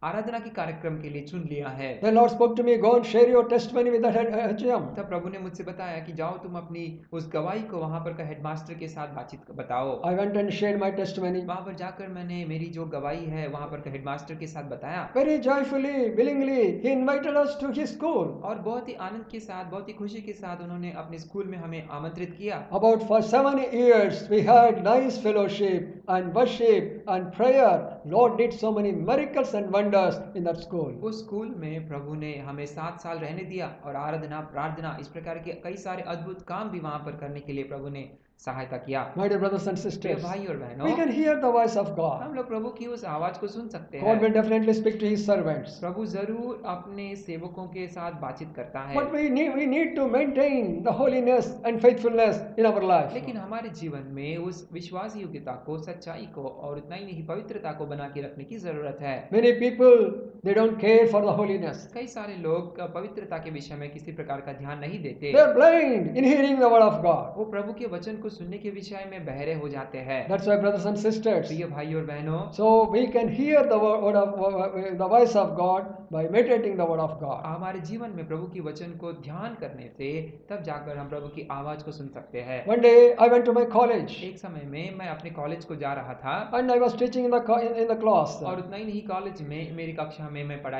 आराधना के कार्यक्रम के लिए चुन लिया है। The Lord spoke to me, go and share your testimony with the HM. तब प्रभु ने मुझसे बताया कि जाओ तुम अपनी उस गवाही को वहाँ पर का हेडमास्टर के साथ बातचीत बताओ। I went and shared my testimony. वहाँ पर जाकर मैंने मेरी जो गवाही है वहाँ पर का हेडमास्टर के साथ बताया। Very joyfully, willingly, he invited us to his school. और बहुत ही आनंद के साथ, बहुत ही खुशी के साथ उन्होंने अपने स्कूल में हमें आमंत्रित किया। About for 7 years, we had nice fellowship and worship and prayer. Lord did so many miracles and wonders in that school. उस स्कूल में प्रभु ने हमें 7 साल रहने दिया और आराधना, प्रार्थना, इस प्रकार के कई सारे अद्भुत काम भी वहाँ पर करने के लिए प्रभु ने सहायता किया। My dear brothers and प्रिय sisters, भाई और बहनों, we can hear the voice of God. हम लोग प्रभु की उस आवाज को सुन सकते God will हैं। definitely speak to his servants. प्रभु जरूर अपने सेवकों के साथ बातचीत करता है, But we need to maintain the holiness and faithfulness in our life. लेकिन हमारे जीवन में उस विश्वास योग्यता को, सच्चाई को और उतना ही नहीं पवित्रता को बना के रखने की जरूरत है। Many people, they don't care for the holiness. कई सारे लोग पवित्रता के विषय में किसी प्रकार का ध्यान नहीं देते। They are blind in hearing the word of God. वो प्रभु के वचन को सुनने के विषय में बहरे हो जाते हैं। That's why, brothers and sisters, प्रिय भाई और बहनों, so we can hear the voice of God by meditating the word of God. हमारे जीवन में प्रभु की वचन को ध्यान करने से तब जाकर हम प्रभु की आवाज को सुन सकते हैं। One day I went to my college एक समय में मैं अपने कॉलेज को जा रहा था and I was teaching in the class. और उतना ही नहीं, कॉलेज में मेरी कक्षा में मैं पाठ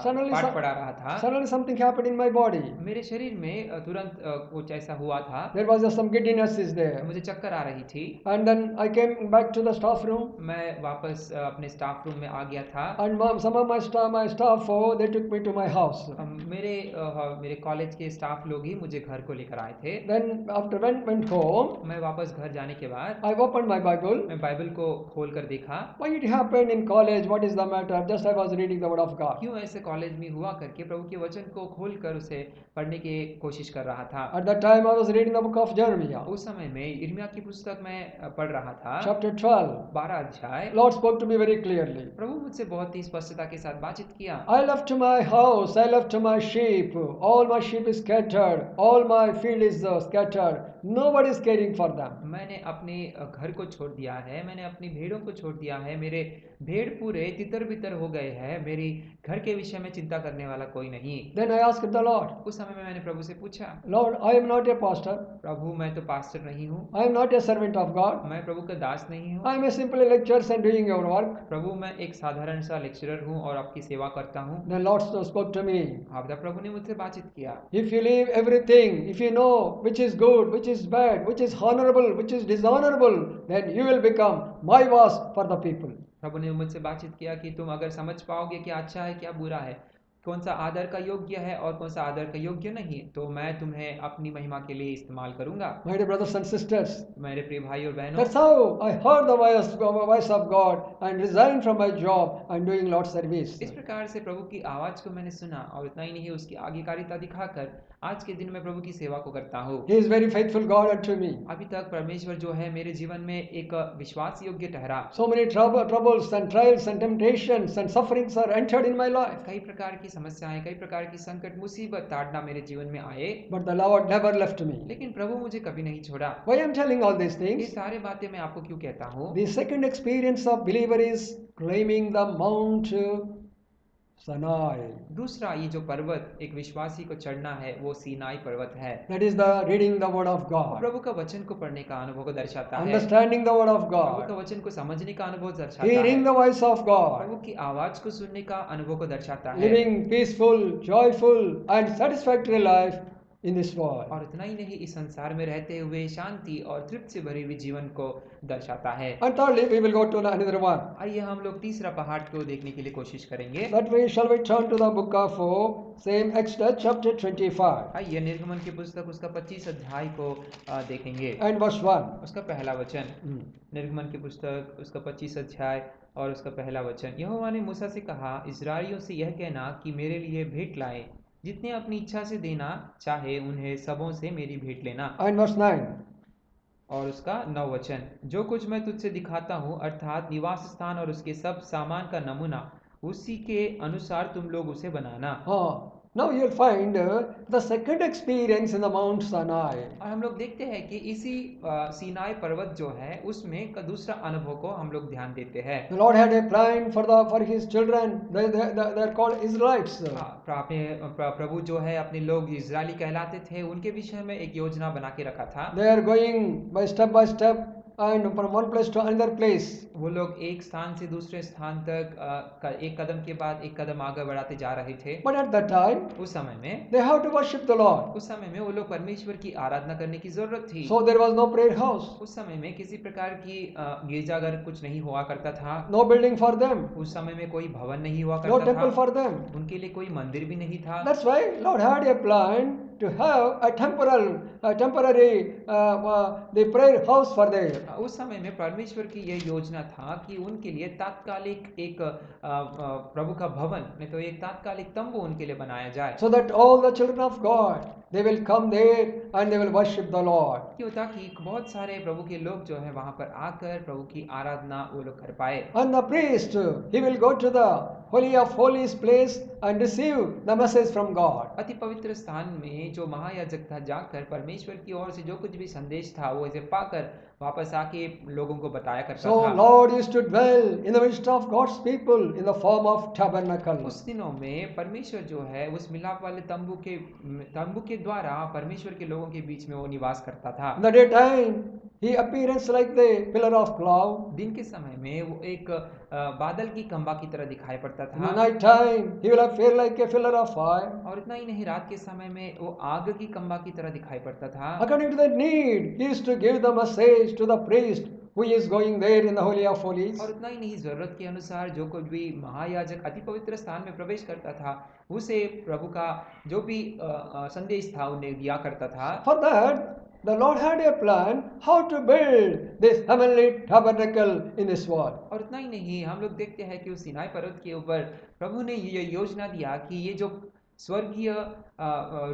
Suddenly पढ़ा रहा था। Suddenly something happened in my body. मेरे शरीर में तुरंत कुछ ऐसा हुआ था, There was some giddiness is there. मुझे चक्कर आ रही थी। And then I came back to the staff room. मैं वापस अपने स्टाफ रूम में आ गया था। And some of my staff, they took me to my house. मेरे कॉलेज के स्टाफ लोग ही मुझे घर को लेकर आए थे। Then after went home, मैं वापस घर जाने के बाद I opened my Bible. मैं बाइबल को खोल कर देखा। Why it happened in college? What is the matter? Just I was reading the word of God. क्यों ऐसे कॉलेज में हुआ करके प्रभु के वचन को खोल कर उसे पढ़ने की कोशिश कर रहा था। At that time I was reading the book of Jeremiah, उस समय में यिर्मयाह की पुस्तक में पढ़ रहा था, chapter 12. 12 अध्याय। Lord spoke to me very clearly. प्रभु मुझसे बहुत ही स्पष्टता के साथ बातचीत किया। I left my house, I left my sheep. All my sheep is scattered. All my field is scattered. Nobody is caring for them. मैंने अपने घर को छोड़ दिया है, मैंने अपनी भेड़ों को छोड़ दिया है, मेरे भेड़ पूरे तितर बितर हो गए हैं, मेरी घर के विषय में चिंता करने वाला कोई नहीं। Then I asked the Lord, उस समय में मैंने प्रभु से पूछा, Lord, I am not a pastor. प्रभु मैं तो पास्टर नहीं हूँ, I am not a servant of God. मैं प्रभु का दास नहीं हूँ, I am a simply lecturer and doing your work. प्रभु मैं एक साधारण सा लेक्चरर हूँ और आपकी सेवा करता हूँ। Then Lord spoke to me. आपदा प्रभु ने मुझसे बातचीत किया। If you leave everything, if you know which is good, which is bad, which is honorable, which is dishonorable, then you will become my voice for the people. प्रभु ने मुझसे बातचीत किया कि तुम अगर समझ पाओगे क्या अच्छा है क्या बुरा है कौन सा आदर का योग्य है और कौन सा आदर का योग्य नहीं, तो मैं तुम्हें अपनी महिमा के लिए इस्तेमाल करूंगा। My dear brothers and sisters, मेरे प्रिय भाई और बहनों, that's how I heard the voice of God and resigned from my job and doing Lord's service. इस प्रकार से प्रभु की आवाज को मैंने सुना और इतना ही नहीं, उसकी आज्ञाकारिता दिखाकर आज के दिन में प्रभु की सेवा को करता हूँ। He is very faithful God unto me. अभी तक परमेश्वर जो है मेरे जीवन में एक विश्वास योग्य ठहरा। So many troubles and trials and temptations and sufferings are entered in my life. कई प्रकार की समस्याएं, कई प्रकार की संकट, मुसीबत, ताड़ना मेरे जीवन में आए, But the Lord never left me. लेकिन प्रभु मुझे कभी नहीं छोड़ा। Why I am telling all these ये things? सारे बातें मैं आपको क्यों कहता हूँ? The second experience of believer is climbing the Mount Sinai. दूसरा ये जो पर्वत एक विश्वासी को चढ़ना है वो सीनाई पर्वत है। That is the reading the word of God, प्रभु का वचन को पढ़ने का अनुभव को दर्शाता है। understanding the word of प्रभु का God, वचन को समझने का अनुभव दर्शाता hearing है। the voice of God, प्रभु की आवाज को सुनने का अनुभव को दर्शाता है। living peaceful, joyful and satisfactory life in this world. और इतना ही नहीं, इस संसार में रहते हुए शांति और तृप्ति से भरी हुई जीवन को दर्शाता है। And thirdly, we will go to another one. आइए हम लोग तीसरा पहाड़ को देखने के लिए कोशिश करेंगे। That way shall we turn to the book of same Exodus chapter 25 आइए निर्गमन की पुस्तक उसका 25 अध्याय को देखेंगे। and verse 1. उसका पहला वचन, निर्गमन की पुस्तक उसका 25 अध्याय और उसका पहला वचन। यहोवा ने मूसा से कहा, इस्राएलियों से यह कहना कि मेरे लिए भेंट लाएं, जितने अपनी इच्छा से देना चाहे उन्हें सबों से मेरी भेंट लेना। And verse 9. और उसका 9 वचन, जो कुछ मैं तुझसे दिखाता हूँ अर्थात निवास स्थान और उसके सब सामान का नमूना, उसी के अनुसार तुम लोग उसे बनाना। Now you will find the second experience in the Mount Sinai. और हम लोग देखते हैं कि इसी सीनाई पर्वत जो है उसमें का दूसरा अनुभव को हम लोग ध्यान देते हैं। The Lord had a plan for his children. They are called Israelites. प्रभु जो है अपने लोग इजरायली कहलाते थे, उनके विषय में एक योजना बना के रखा था। They are going by step and from one place to another place. वो लोग एक स्थान से दूसरे स्थान तक एक कदम के बाद एक कदम आगे बढ़ाते जा रहे थे। But at that time, उस समय में they have to worship the Lord. उस समय में वो लोग परमेश्वर की आराधना करने की जरूरत थी। So there was no prayer house, उस समय में किसी प्रकार की गिरजाघर कुछ नहीं हुआ करता था। no building for them, उस समय में कोई भवन नहीं हुआ no करता temple था, for them. उनके लिए कोई मंदिर भी नहीं था। That's why Lord had a plan to have a temporary the prayer house for them. उस समय में परमेश्वर की यह योजना था कि उनके लिए तात्कालिक एक प्रभु का भवन नहीं तो एक तात्कालिक तंबू उनके लिए बनाया जाए, So that all the children of God, they will come there and they will worship the Lord. क्यों, ताकि बहुत सारे प्रभु के लोग जो है वहां पर आकर प्रभु की आराधना वो लोग कर पाए। And the priest, he will go to the Holy of Holies place and receive the message from God. अति पवित्र स्थान में जो महायाजक था जाकर परमेश्वर की ओर से जो कुछ भी संदेश था वो इसे पाकर वापस आके लोगों को बताया करता So था। Lord used to dwell in the midst of God's people in the form of tabernacle. उस दिनों में परमेश्वर जो है उस मिलाप वाले तंबू के द्वारा परमेश्वर के लोगों के बीच में वो निवास करता था। In the daytime, he appearance like the pillar of cloud. दिन के समय में वो एक बादल की खंभा की तरह दिखाई पड़ता In the था, night time, he will appear like a pillar of fire. और इतना ही नहीं, रात के समय में वो आग की खंभा की तरह दिखाई पड़ता था। According to the need, he used to give the message to the priest who is going there in the Holy of Holies. और उतना ही नहीं, जरूरत के अनुसार जो कुछ भी महायाजक अति पवित्र स्थान में प्रवेश करता था उसे प्रभु का जो भी संदेश था उन्हें दिया करता था। For that, the Lord had a plan how to build this heavenly tabernacle in this world. और इतना ही नहीं, हम लोग देखते हैं कि उस सिनाई पर्वत के ऊपर प्रभु ने ये योजना दिया कि ये जो स्वर्गीय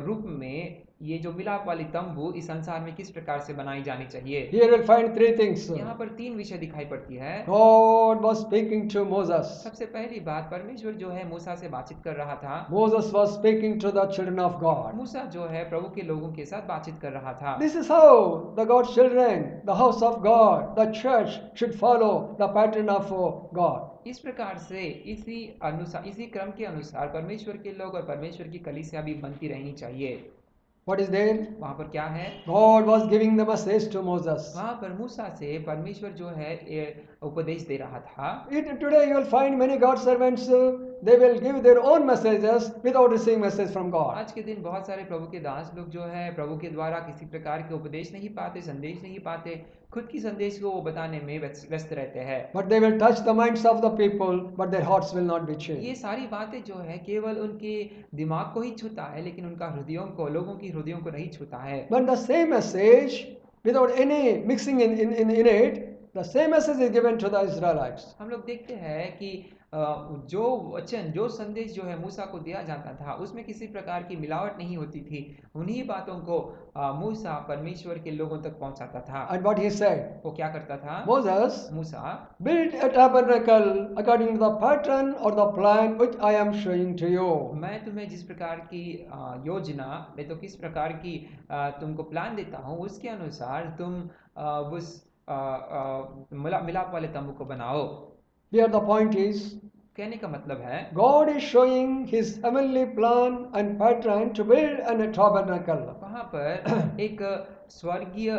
रूप में ये जो मिलाप वाली तंबू इस संसार में किस प्रकार से बनाई जानी चाहिए। Here we'll find three things. यहाँ पर 3 विषय दिखाई पड़ती है। God was speaking to Moses. सबसे पहली बात, परमेश्वर जो है मूसा से बातचीत कर रहा था। Moses was speaking to the children of God. मूसा जो है प्रभु के लोगों के साथ बातचीत कर रहा था। This is how the God's children, the house of God, the church should follow the pattern of God. इस प्रकार से इसी क्रम के अनुसार परमेश्वर के लोग और परमेश्वर की कलीसिया भी बनती रहनी चाहिए। What is there? वहाँ पर क्या है? God was giving the message to Moses. वहाँ पर मूसा से परमेश्वर जो है उपदेश दे रहा था। Today you will find many God's servants they will give their own messages without receiving message from God. आज के दिन बहुत सारे प्रभु के दास लोग जो है प्रभु के द्वारा किसी प्रकार के उपदेश नहीं पाते, संदेश नहीं पाते, खुद की संदेश को वो बताने में व्यस्त रहते हैं। But they will touch the minds of the people, but their hearts will not be changed. ये सारी बातें जो है केवल उनके दिमाग को ही छूता है, लेकिन उनका हृदयों को, लोगों की हृदयों को नहीं छूता है। But the same message, without any mixing in it, the same message is given to the Israelites. हम लोग देखते हैं कि जो वचन, जो संदेश जो है मूसा को दिया जाता था, उसमें किसी प्रकार की मिलावट नहीं होती थी। उन्हीं बातों को मूसा परमेश्वर के लोगों तक पहुंचाता था। And what he said, वो क्या करता था? Moses, Musa build a tabernacle according to the pattern or the plan which I am showing to you. मैं तुम्हें जिस प्रकार की योजना, मैं तो किस प्रकार की तुमको प्लान देता हूँ, उसके अनुसार तुम उस मिलाप वाले तंबू को बनाओ। Here the point is, कहने का मतलब है God is showing his heavenly plan and pattern to build a tabernacle. वहाँ पर एक स्वर्गीय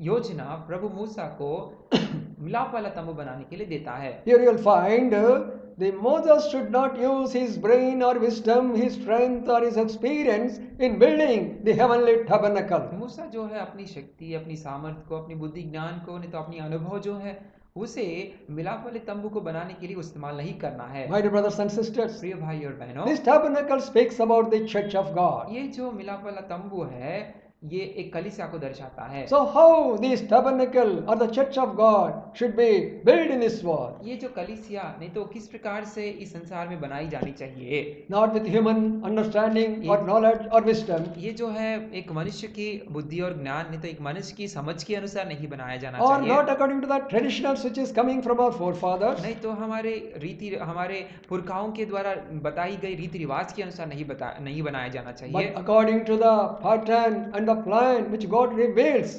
योजना प्रभु मूसा को मिलाप वाला तंबू बनाने के लिए देता है। Here you will find the Moses should not use his brain or wisdom, his strength or his experience in building the heavenly tabernacle. मूसा जो है अपनी शक्ति, अपनी सामर्थ्य को, अपनी बुद्धि ज्ञान को, नहीं तो अपनी अनुभव जो है उसे मिलाप वाले तंबू को बनाने के लिए इस्तेमाल नहीं करना है। My dear brothers and sisters, प्रिय भाई और बहनों, this tabernacle speaks about the church of God. ये जो मिलाप वाला तंबू है ये एक कलीसिया को दर्शाता है। So how this tabernacle or the church of God should be built in this world? ये जो कलीसिया, नहीं तो किस प्रकार से इस संसार में बनाई जानी चाहिए? Not with human understanding or knowledge or wisdom, ये जो है एक मनुष्य की बुद्धि और ज्ञान, नहीं तो एक मनुष्य की समझ के अनुसार नहीं बनाया जाना or चाहिए। not according to the traditionals which is coming from our forefathers, नहीं तो हमारे पुरखाओं के द्वारा बताई गई रीति रिवाज के अनुसार नहीं बनाया जाना चाहिए। but according to the pattern and the plan which God reveals,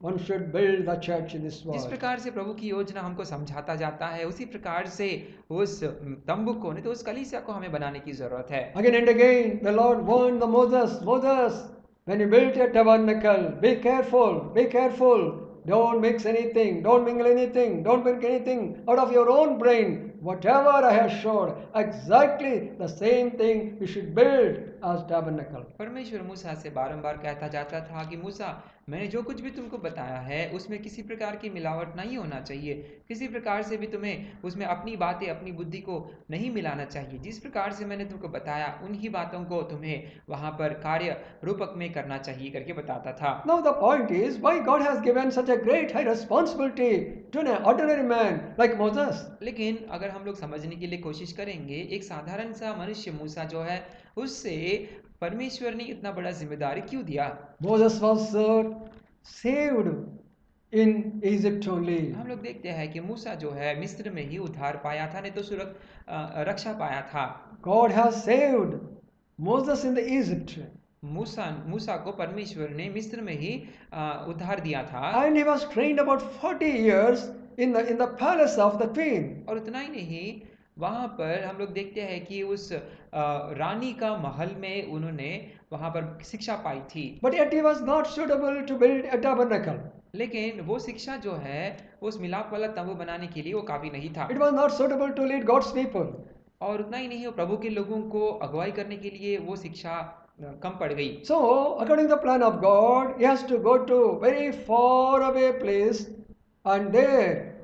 one should build the church in this जिस world. प्रकार से प्रभु की योजना हमको समझाता जाता है, उसी प्रकार से उस तंबू को, नहीं तो उस कलीसिया को हमें बनाने की जरूरत है। Again and again, the Lord warned the Moses, when you build a tabernacle, be careful, don't mix anything, don't mingle anything, don't bring anything out of your own brain. Whatever I have showed, exactly the same thing you should build as tabernacle. परमेश्वर मूसा से बारंबार कहता जाता था कि मूसा, मैंने जो कुछ भी तुमको बताया है उसमें किसी प्रकार की मिलावट नहीं होना चाहिए, किसी प्रकार से भी तुम्हें उसमें अपनी बातें, अपनी बुद्धि को नहीं मिलाना चाहिए। जिस प्रकार से मैंने तुमको बताया उन्हीं बातों को तुम्हें वहां पर कार्य रूपक में करना चाहिए करके बताता था। Now the point is, why God has given such a great high responsibility to an ordinary man like Moses? लेकिन अगर हम लोग समझने के लिए कोशिश करेंगे, एक साधारण सा मनुष्य मूसा जो है उससे परमेश्वर ने इतना बड़ा जिम्मेदारी क्यों दिया? Moses was saved in Egypt only. हम लोग देखते हैं कि मूसा जो है मिस्र में ही उद्धार पाया था, नहीं तो रक्षा पाया था। God has saved Moses in the Egypt, मूसा को परमेश्वर ने मिस्र में ही उद्धार दिया था। and he was trained about 40 years in the palace of the queen. और उतना ही नहीं, वहां पर हम लोग देखते हैं कि उस रानी का महल में उन्होंने वहां पर शिक्षा पाई थी। But yet he was not suitable to build a tabernacle. लेकिन वो शिक्षा जो है उस मिलाप वाला तंबू बनाने के लिए वो काफी नहीं था। It was not suitable to lead God's people. और उतना ही नहीं, वो प्रभु के लोगों को अगुवाई करने के लिए वो शिक्षा कम पड़ गई। So according to the plan of God, he has to go to very far away place, and there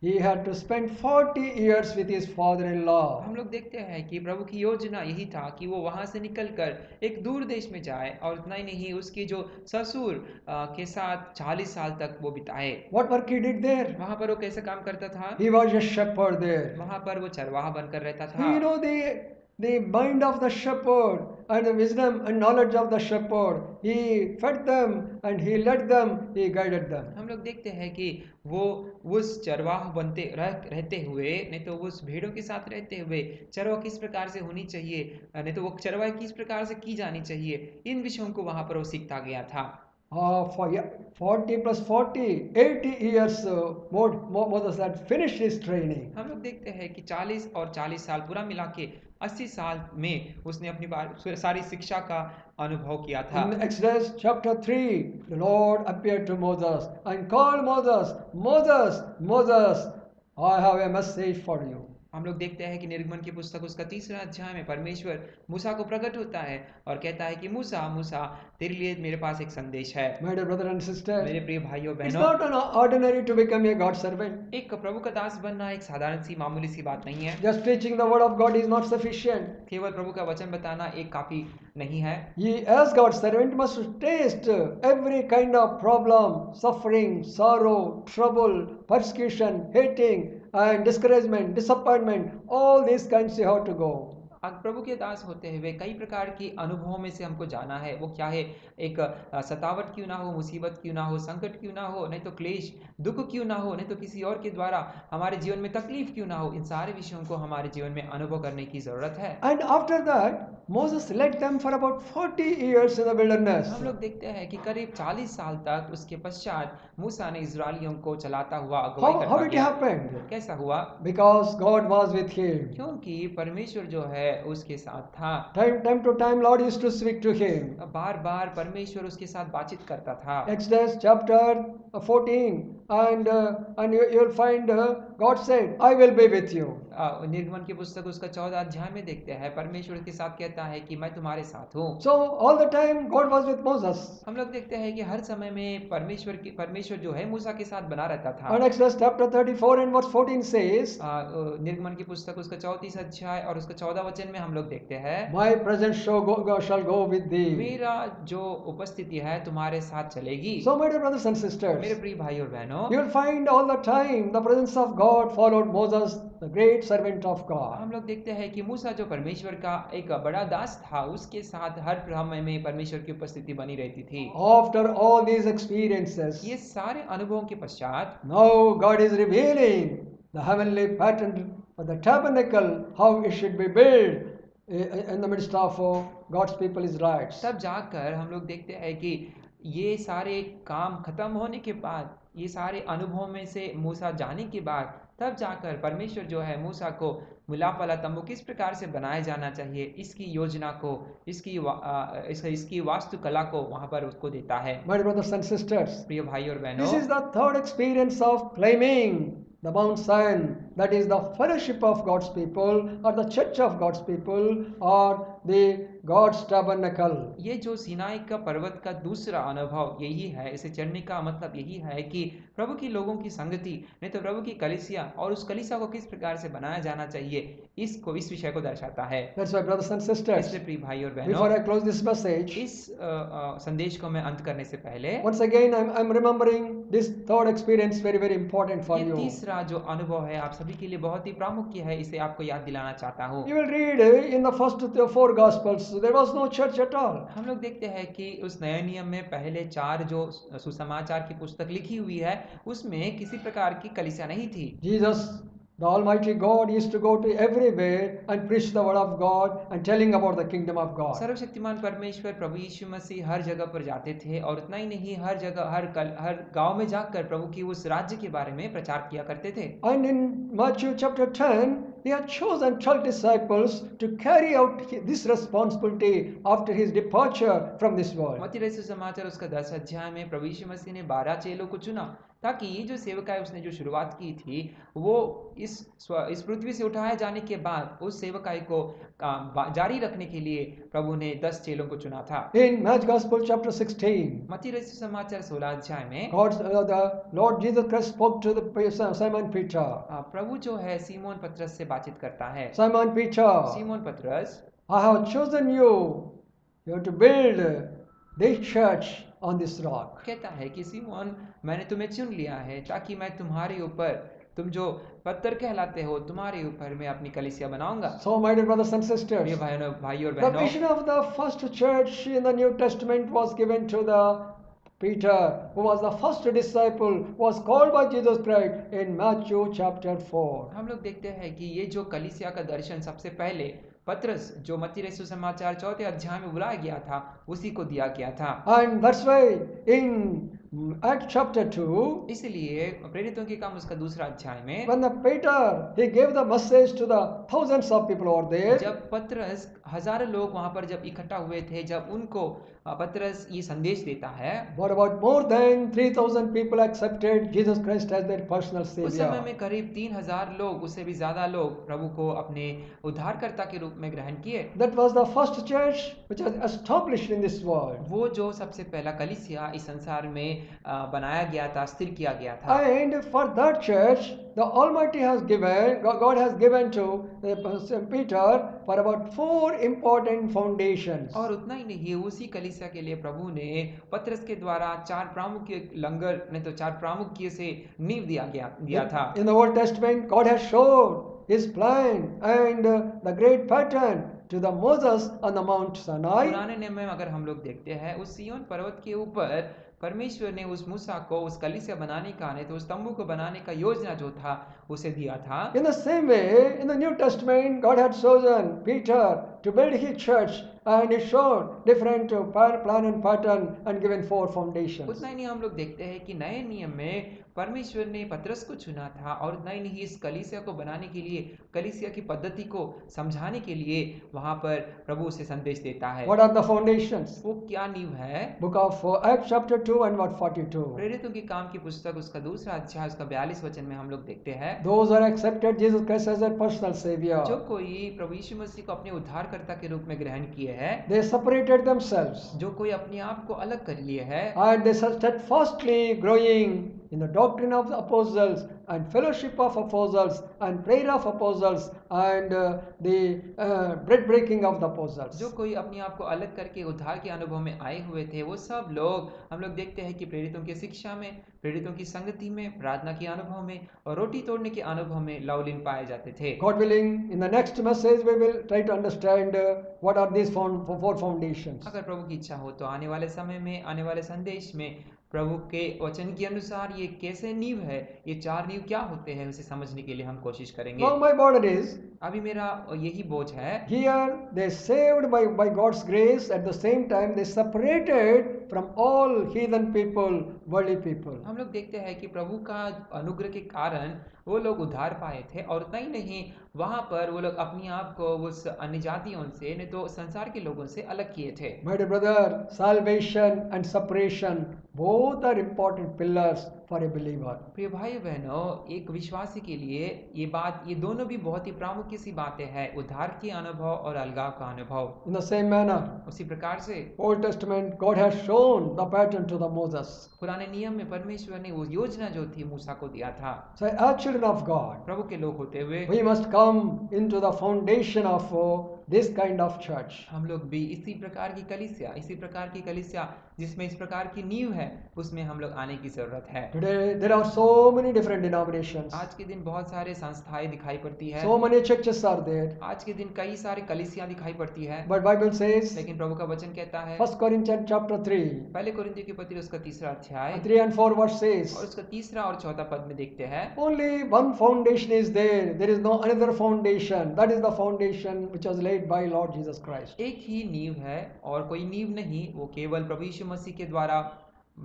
he had to spend 40 years with his father-in-law. हम लोग देखते हैं कि प्रभु की योजना यही था कि वो वहां से निकलकर एक दूर देश में जाए, और उतना ही नहीं उसके जो ससुर के साथ 40 साल तक वो बिताए। What work he did there? वहां पर वो कैसे काम करता था? He was a shepherd there. वहां पर वो चरवाहा बनकर रहता Do you था। know the mind of the shepherd and the wisdom and knowledge of the shepherd? He fed them and he led them, he guided them. हम लोग देखते हैं कि वो उस चरवाह रहते हुए, नहीं तो उस भेड़ों के साथ रहते हुए चरवाह किस प्रकार से होनी चाहिए, नहीं तो वो चरवाह किस प्रकार से की जानी चाहिए, इन विषयों को वहां पर वो सीखता गया था। For 40 plus 40, 80 years, Moses had finished his training. हम लोग देखते हैं कि 40 और 40 साल पूरा मिला के 80 साल में उसने अपनी सारी शिक्षा का अनुभव किया था। In Exodus chapter 3, the Lord appeared to Moses and called Moses, Moses, Moses, I have a message for you. हम लोग देखते हैं कि निर्गमन की पुस्तक उसका 3रा अध्याय में परमेश्वर मूसा को प्रकट होता है और कहता है कि मूसा मूसा तेरे लिए मेरे पास एक संदेश है। My dear brother and sister, मेरे प्रिय भाइयों it's बहनों, not an ordinary to become a God servant. एक प्रभु का दास बनना एक साधारण सी मामूली सी बात नहीं है। Just preaching the word of God is not sufficient. केवल प्रभु का वचन बताना एक काफी नहीं है। Ye, as God's servant, must taste every kind of problem, suffering, sorrow, trouble, persecution, hating, and discouragement, disappointment. All these kinds you have to go. प्रभु के दास होते हुए कई प्रकार की अनुभवों में से हमको जाना है। वो क्या है, एक सतावट क्यों ना हो, मुसीबत क्यों ना हो, संकट क्यों ना हो, नहीं तो क्लेश दुख क्यों ना हो, नहीं तो किसी और के द्वारा हमारे जीवन में तकलीफ क्यों ना हो, इन सारे विषयों को हमारे जीवन में अनुभव करने की जरूरत है। And after that, Moses led them for about 40 years in the wilderness. हम लोग देखते हैं कि करीब 40 साल तक उसके पश्चात मूसा ने इजरायलियों को चलाता हुआ अगुवाई How करता it गया। happened? कैसा हुआ? Because God was with him. क्योंकि परमेश्वर जो है उसके साथ था। Time to time, Lord used to speak to him. बार बार परमेश्वर उसके साथ बातचीत करता था। Exodus chapter 14, and you'll find God said, "I will be with you." निर्गमन की पुस्तक उसका 14 अध्याय में देखते हैं परमेश्वर के साथ कहता है कि मैं तुम्हारे साथ हूँ। So all the time God was with Moses. हम लोग देखते हैं कि हर समय में परमेश्वर जो है मूसा के साथ बना रहता था। And Exodus chapter 34 and verse 14 says, निर्गमन की पुस्तक उसका 34 अध्याय और उसका 14 वचन में हम लोग देखते हैं, "My presence shall go with thee." मेरा जो उपस्थिति है तुम्हारे साथ चलेगी। So my dear brothers and मेरे sisters, प्रिय भाई और बहनों, you will find all the time the presence of God followed Moses, the great servant of God. हम लोग देखते हैं कि मूसा जो परमेश्वर का एक बड़ा दास था, उसके साथ हर समय में परमेश्वर की उपस्थिति बनी रहती थी। After all these experiences, ये सारे अनुभवों के पश्चात now God is revealing the heavenly pattern for the tabernacle, how it should be built in the midst of God's people Israelites. तब जाकर हम लोग देखते हैं कि ये सारे काम खत्म होने के बाद, ये सारे अनुभवों में से मूसा जाने के बाद, तब जाकर परमेश्वर जो है मूसा को मिलाप वाला तंबू किस प्रकार से बनाया जाना चाहिए, इसकी योजना को, इसकी वास्तुकला को वहां पर उसको देता है। My brothers and sisters, प्रिय भाई और this बहनों, is the third experience of claiming the Mount Zion, that is the fellowship of God's people, or the church of God's people, or the God's tabernacle. ये जो सिनाई का पर्वत का दूसरा अनुभव यही है, इसे चढ़ने का मतलब यही है कि प्रभु की लोगों की संगति, नहीं तो प्रभु की कलीसिया, और उस कलीसिया को किस प्रकार से बनाया जाना चाहिए, इस विषय को दर्शाता है। That's why, brothers and sisters, इसलिए प्रिय भाई और before बहनों, I close this message, इस संदेश को मैं अंत करने से पहले once again I'm remembering this third experience, very very important for ये you. तीसरा जो अनुभव है आप सभी के लिए बहुत ही प्रामुख्य है, इसे आपको याद दिलाना चाहता हूँ। You will read in the first four Gospels, there was no church at all. हम लोग देखते हैं कि उस नए नियम में पहले 4 जो सुसमाचार की पुस्तक लिखी हुई है, उसमें किसी प्रकार की कलीसिया नहीं थी। Jesus, the Almighty God, used to go to everywhere and preach the word of God and telling about the kingdom of God. सर्वशक्तिमान परमेश्वर प्रभु यीशु मसीह हर जगह पर जाते थे, और उतना ही नहीं, हर जगह हर गांव में जाकर प्रभु की उस राज्य के बारे में प्रचार किया करते थे। And in Matthew chapter 10, he had chosen 12 disciples to carry out this responsibility after his departure from this world. मत्ती रचित सुसमाचार उसका 10 अध्याय में प्रभु यीशु मसीह ने 12 चेलों को चुना, ताकि ये जो सेवकाई उसने जो शुरुआत की थी, वो इस पृथ्वी से उठाए जाने के बाद उस सेवकाई को जारी रखने के लिए प्रभु ने 10 चेलों को चुना था। In Matthew's Gospel chapter 16, मत्ती रचित सुसमाचार 16 अध्याय में the Lord Jesus Christ spoke to the Simon Peter. प्रभु जो है सीमोन पतरस से बातचीत करता है। Simon Peter, सीमोन पतरस, I have chosen you. You have to build this church on this rock. कहता है कि सीमोन, मैंने तुम्हें चुन लिया है ताकि मैं तुम्हारे ऊपर, तुम जो पत्थर कहलाते हो, तुम्हारे ऊपर मैं अपनी कलीसिया बनाऊंगा। So, my dear brothers and sisters, प्रिय भाई और the बहनों, vision of the first church in the New Testament was given to the Peter, who was the first disciple, was called by Jesus Christ in Matthew chapter 4. हम लोग देखते हैं कि ये जो कलीसिया का दर्शन सबसे पहले पतरस, जो मत्ती रचित सुसमाचार 4 अध्याय में बुलाया गया था, उसी को दिया गया था। And that's why in Acts chapter 2, इसलिए प्रेरितों के काम उसका 2 अध्याय में, when the Peter, he gave the message to the thousands of people over there, जब पतरस हजारों लोग वहां पर जब इकट्ठा हुए थे, जब उनको पतरस ये संदेश देता है। What about more than 3,000 people accepted Jesus Christ as their personal उस समय Savior? में करीब 3000 लोग, उससे भी ज्यादा लोग प्रभु को अपने उद्धारकर्ता के रूप में ग्रहण किए। That was the first church which was established in this world. वो जो सबसे पहला कलीसिया इस संसार में बनाया गया था, स्थिर किया गया था। And for that church, the Almighty has given, God has given to Peter for about 4 important foundations. और उतना ही नहीं, उसी कलीसिया के लिए प्रभु ने पतरस के द्वारा 4 प्रामुख्य लंगर नहीं तो 4 प्रामुख्य से नींव दिया था। In the Old Testament, God has showed His plan and the great pattern to the Moses on the Mount Sinai. पुराने नियम में अगर हम लोग देखते हैं, उस सिय्योन पर्वत के ऊपर परमेश्वर ने उस मूसा को उस कलीसिया बनाने का नहीं तो उस तंबू को बनाने का योजना जो था उसे दिया था। In the same way, in the New Testament, God had chosen Peter to build His church, and He showed different plan and pattern and given 4 foundations. उतना ही नहीं हम लोग देखते हैं कि नए नियम में परमेश्वर ने पतरस को चुना था, और उतना ही नहीं इस कलीसिया को बनाने के लिए, कलीसिया की पद्धति को समझाने के लिए वहां पर प्रभु उसे संदेश देता है। What are the foundations? वो क्या नींव है? Book of Acts chapter 2 and verse 42. प्रेरितों के काम की पुस्तक उसका 2रा अध्याय उसका 42 वचन में हम लोग देखते हैं, Those who accepted Jesus Christ as their personal Savior, जो कोई प्रभु यीशु मसीह को अपने उद्धारकर्ता के रूप में ग्रहण किए हैं, they separated themselves जो कोई अपने आप को अलग कर लिए है, and they steadfastly growing in the doctrine of the apostles and fellowship of apostles and prayer of apostles and the bread breaking of the apostles. जो कोई अपने आप को अलग करके उद्धार के अनुभव में आए हुए थे, वो सब लोग हम लोग देखते हैं कि प्रेरितों की शिक्षा में, प्रेरितों की संगति में, प्रार्थना के अनुभव में और रोटी तोड़ने के अनुभव में लवलीन पाए जाते थे। God willing, in the next message we will try to understand what are these 4 foundations. अगर प्रभु की इच्छा हो तो आने वाले समय में, आने वाले संदेश में प्रभु के वचन के अनुसार ये कैसे नींव है, ये 4 नींव क्या होते हैं, उसे समझने के लिए हम कोशिश करेंगे। Now my border is अभी मेरा यही बोझ है। here they saved by God's grace, at the same time they separated from all heathen people, worldly people. हम लोग देखते हैं कि प्रभु का अनुग्रह के कारण वो लोग उद्धार पाए थे, और उतना ही नहीं वहां पर वो लोग अपने आप को उस अन्य जातियों से नहीं तो संसार के लोगों से अलग किए थे। My dear brother, salvation and separation both are important pillars for a believer. प्रिय भाई बहनों, एक विश्वासी के लिए ये दोनों भी बहुत ही प्रामुख्य सी बातें हैं, उद्धार के अनुभव और अलगाव का अनुभव। In the same manner, उसी प्रकार से Old Testament, God has shown the pattern to the Moses. पुराने नियम में परमेश्वर ने वो योजना जो थी मूसा को दिया था। So as children of God, प्रभु के लोग होते हुए we must come into the foundation of this kind of church. हम लोग भी इसी प्रकार की कलीसिया जिसमें इस प्रकार की नींव है, उसमें हम लोग आने की जरूरत है। Today there are so many different denominations. आज के दिन बहुत सारे संस्थाएं दिखाई पड़ती है, So many churches are there. आज के दिन कई सारे कलीसियां दिखाई पड़ती है, But Bible says, लेकिन प्रभु का वचन कहता है 1 Corinthians chapter 3, पहले कोरिन्थियों की पत्री उसका 3रा अध्याय 3 and 4 verse says, और उसका 3रा और 4था पद में देखते हैं, only one foundation is there. There is no another foundation. That is the foundation which was laid by Lord Jesus Christ. एक ही नींव है और कोई नींव नहीं, वो केवल प्रभु यीशु मसीह के द्वारा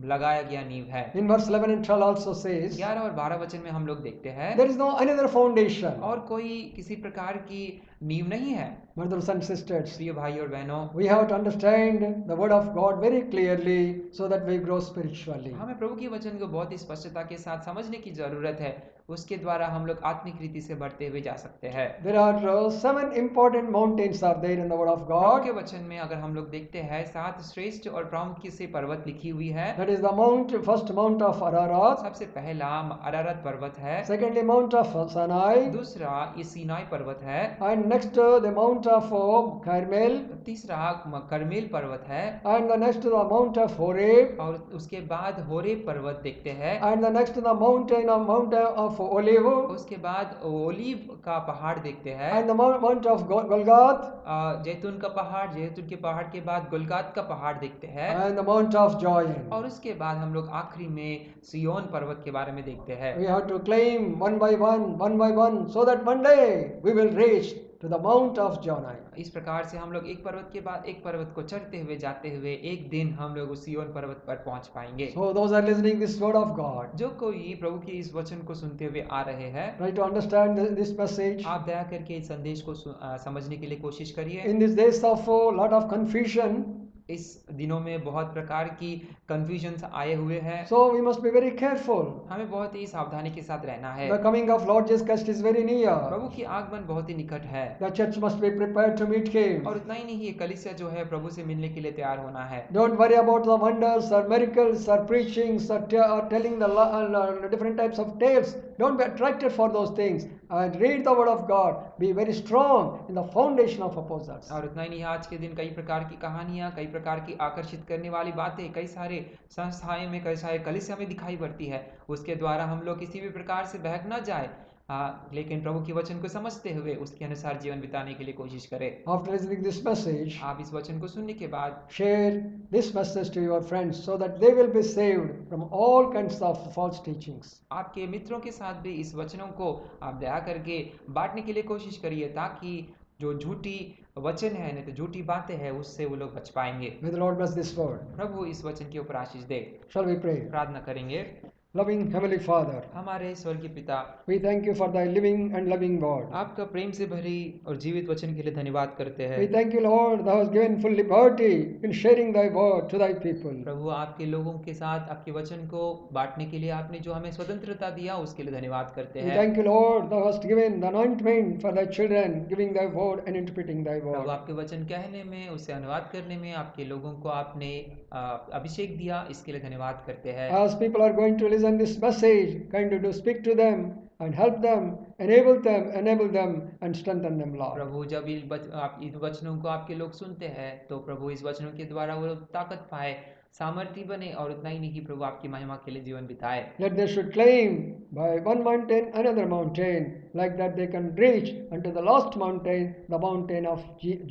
लगाया गया नींव है। In verse 11 and 12 also says, 11 और 12 वचन में हम लोग देखते हैं, there is no another foundation. और कोई किसी प्रकार की नींव नहीं है। Brothers and sisters, प्रिय भाई और बहनों, we have to understand the word of God very clearly so that we grow spiritually. हमें प्रभु के वचन को बहुत ही स्पष्टता के साथ समझने की जरूरत है, उसके द्वारा हम लोग आत्मिक रीति से बढ़ते हुए जा सकते हैं। There are 7 important mountains are there in the word of Prabhu God. के वचन में अगर हम लोग देखते हैं 7 श्रेष्ठ और प्रामुख्य से पर्वत लिखी हुई है। That is the first mount of Ararat, सबसे पहला अरारत पर्वत है, secondly mount of Sinai, दूसरा ये सीनाई पर्वत है, and next the mount of Carmel, तीसरा करमेल पर्वत है, and the next the mount of Horeb, और उसके बाद होरेब पर्वत देखते हैं, and the next the mountain of Olive, उसके बाद ओलीव का पहाड़ देखते हैं, and the mount of Golgoth, जैतून का पहाड़, जैतून के पहाड़ के बाद गुलगात का पहाड़ देखते हैं, and the mount of Zion. और उसके बाद हम लोग आखिरी में सियोन पर्वत के बारे में देखते हैं। We have to claim one by one, so that one day we will reach to the mount of Zion. इस प्रकार से हम लोग एक पर्वत के बाद एक पर्वत को चढ़ते हुए जाते हुए एक दिन हम लोग उस सियोन पर्वत पर पहुंच पाएंगे। So those are listening this word of God, जो कोई प्रभु के इस वचन को सुनते हुए आ रहे हैं, try to understand this message. आप दया करके इस संदेश को समझने के लिए कोशिश करिए। In these days of a lot of confusion, इस दिनों में बहुत प्रकार की कंफ्यूजन्स आए हुए हैं। So we must be very careful. हमें बहुत ही सावधानी के साथ रहना है। The coming of Lord Jesus Christ is very near. प्रभु की आगमन बहुत ही निकट है The church must be prepared to meet Him. और उतना ही नहीं, ये कलीसिया जो है प्रभु से मिलने के लिए तैयार होना है। Don't worry about the wonders or miracles or preachings or telling the different types of tales. Don't be attracted for those things. And read the word of God. Be very strong in the foundation of apostles. और उतना ही नहीं, आज के दिन कई प्रकार की कहानियां, कई प्रकार की आकर्षित करने वाली बातें कई सारे संस्थाएं में, कई सारे कलीसिया में दिखाई पड़ती है। उसके द्वारा हम लोग किसी भी प्रकार से बहक ना जाए, लेकिन प्रभु के वचन को समझते हुए उसके अनुसार जीवन बिताने के लिए कोशिश करें। After listening this message, आप इस वचन को सुनने के बाद share this message to your friends so that they will be saved from all kinds of false teachings. आपके मित्रों के साथ भी इस वचनों को आप दया करके बांटने के लिए कोशिश करिए, ताकि जो झूठी वचन है, नहीं तो झूठी बातें हैं, उससे वो लोग बच पाएंगे। May the Lord bless this word. प्रभु इस वचन के ऊपर आशीष दे। Shall we pray? प्रार्थना करेंगे। Loving Heavenly Father, हमारे स्वर्गीय पिता, we thank you for thy living and loving word. आपका प्रेम से भरी और जीवित वचन के लिए धन्यवाद करते हैं। We thank you, Lord, thou hast given full liberty in sharing thy word to thy people. प्रभु, आपके लोगों के साथ आपके वचन को बांटने के लिए आपने जो हमें स्वतंत्रता दिया, उसके लिए धन्यवाद करते We हैं। thank you, Lord, thou hast given the anointment for thy children, giving thy word and interpreting thy Prabhu, word. आपके वचन कहने में, उसे अनुवाद करने में आपके लोगों को आपने अभिषेक दिया, इसके लिए धन्यवाद करते हैं। As people are going to listen this message, kind to speak to them and help them, enable them and strengthen them, Lord. प्रभु, जब आप इन वचनों को आपके लोग सुनते हैं, तो प्रभु इस वचनों के द्वारा वो लोग ताकत पाए, सामर्थ्य बने, और उतना ही नहीं प्रभु, आपकी महिमा के लिए जीवन बिताए। That they should climb by one mountain another mountain, like that they can reach unto the last mountain, the mountain of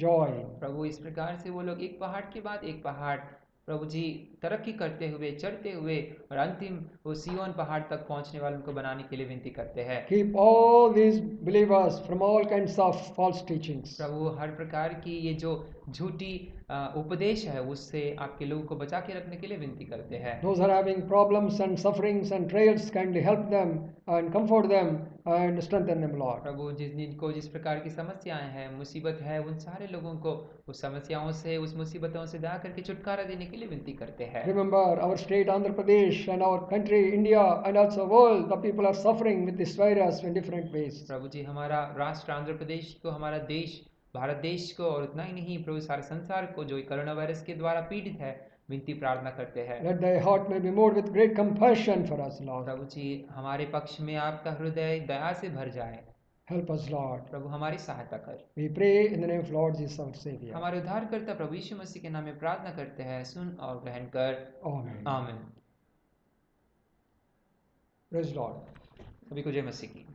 joy. प्रभु, इस प्रकार से वो लोग एक पहाड़ के बाद एक पहाड़ प्रभु जी तरक्की करते हुए, चढ़ते हुए, और अंतिम वो सिय्योन पहाड़ तक पहुंचने वालों को बनाने के लिए विनती करते हैं। Keep all these believers from all kinds of false teachings. प्रभु, हर प्रकार की ये जो झूठी उपदेश है, उससे आपके लोगों को बचा के रखने के लिए विनती करते हैं। Those who are having problems and sufferings and trials, kindly help them and comfort them and strengthen them, Lord. प्रभु, जिनको जिस प्रकार की समस्याएं हैं, मुसीबत है, उन सारे लोगों को उस समस्याओं से, उस मुसीबतों से दया करके छुटकारा देने के लिए विनती करते हैं। Remember our state Andhra Pradesh and our country India and also world, the people are suffering with this virus in different ways. प्रभु जी, हमारा राष्ट्र आंध्र प्रदेश को, हमारा देश भारत देश को, और उतना ही नहीं प्रभु सारे संसार को जो कोरोना वायरस के द्वारा पीड़ित है, विनती प्रार्थना करते हैं। Let thy heart may be moved with great compassion for us, Lord. प्रभु जी, हमारे पक्ष में आपका हृदय दया से भर जाए। Help us, Lord. प्रभु, हमारी सहायता कर। We pray in the name of Lord Jesus our Savior. हमारे उद्धारकर्ता प्रभु यीशु मसीह के नाम में प्रार्थना करते हैं, सुन और ग्रहण कर। Amen. आमीन। Praise Lord. सभी को जय मसीह की।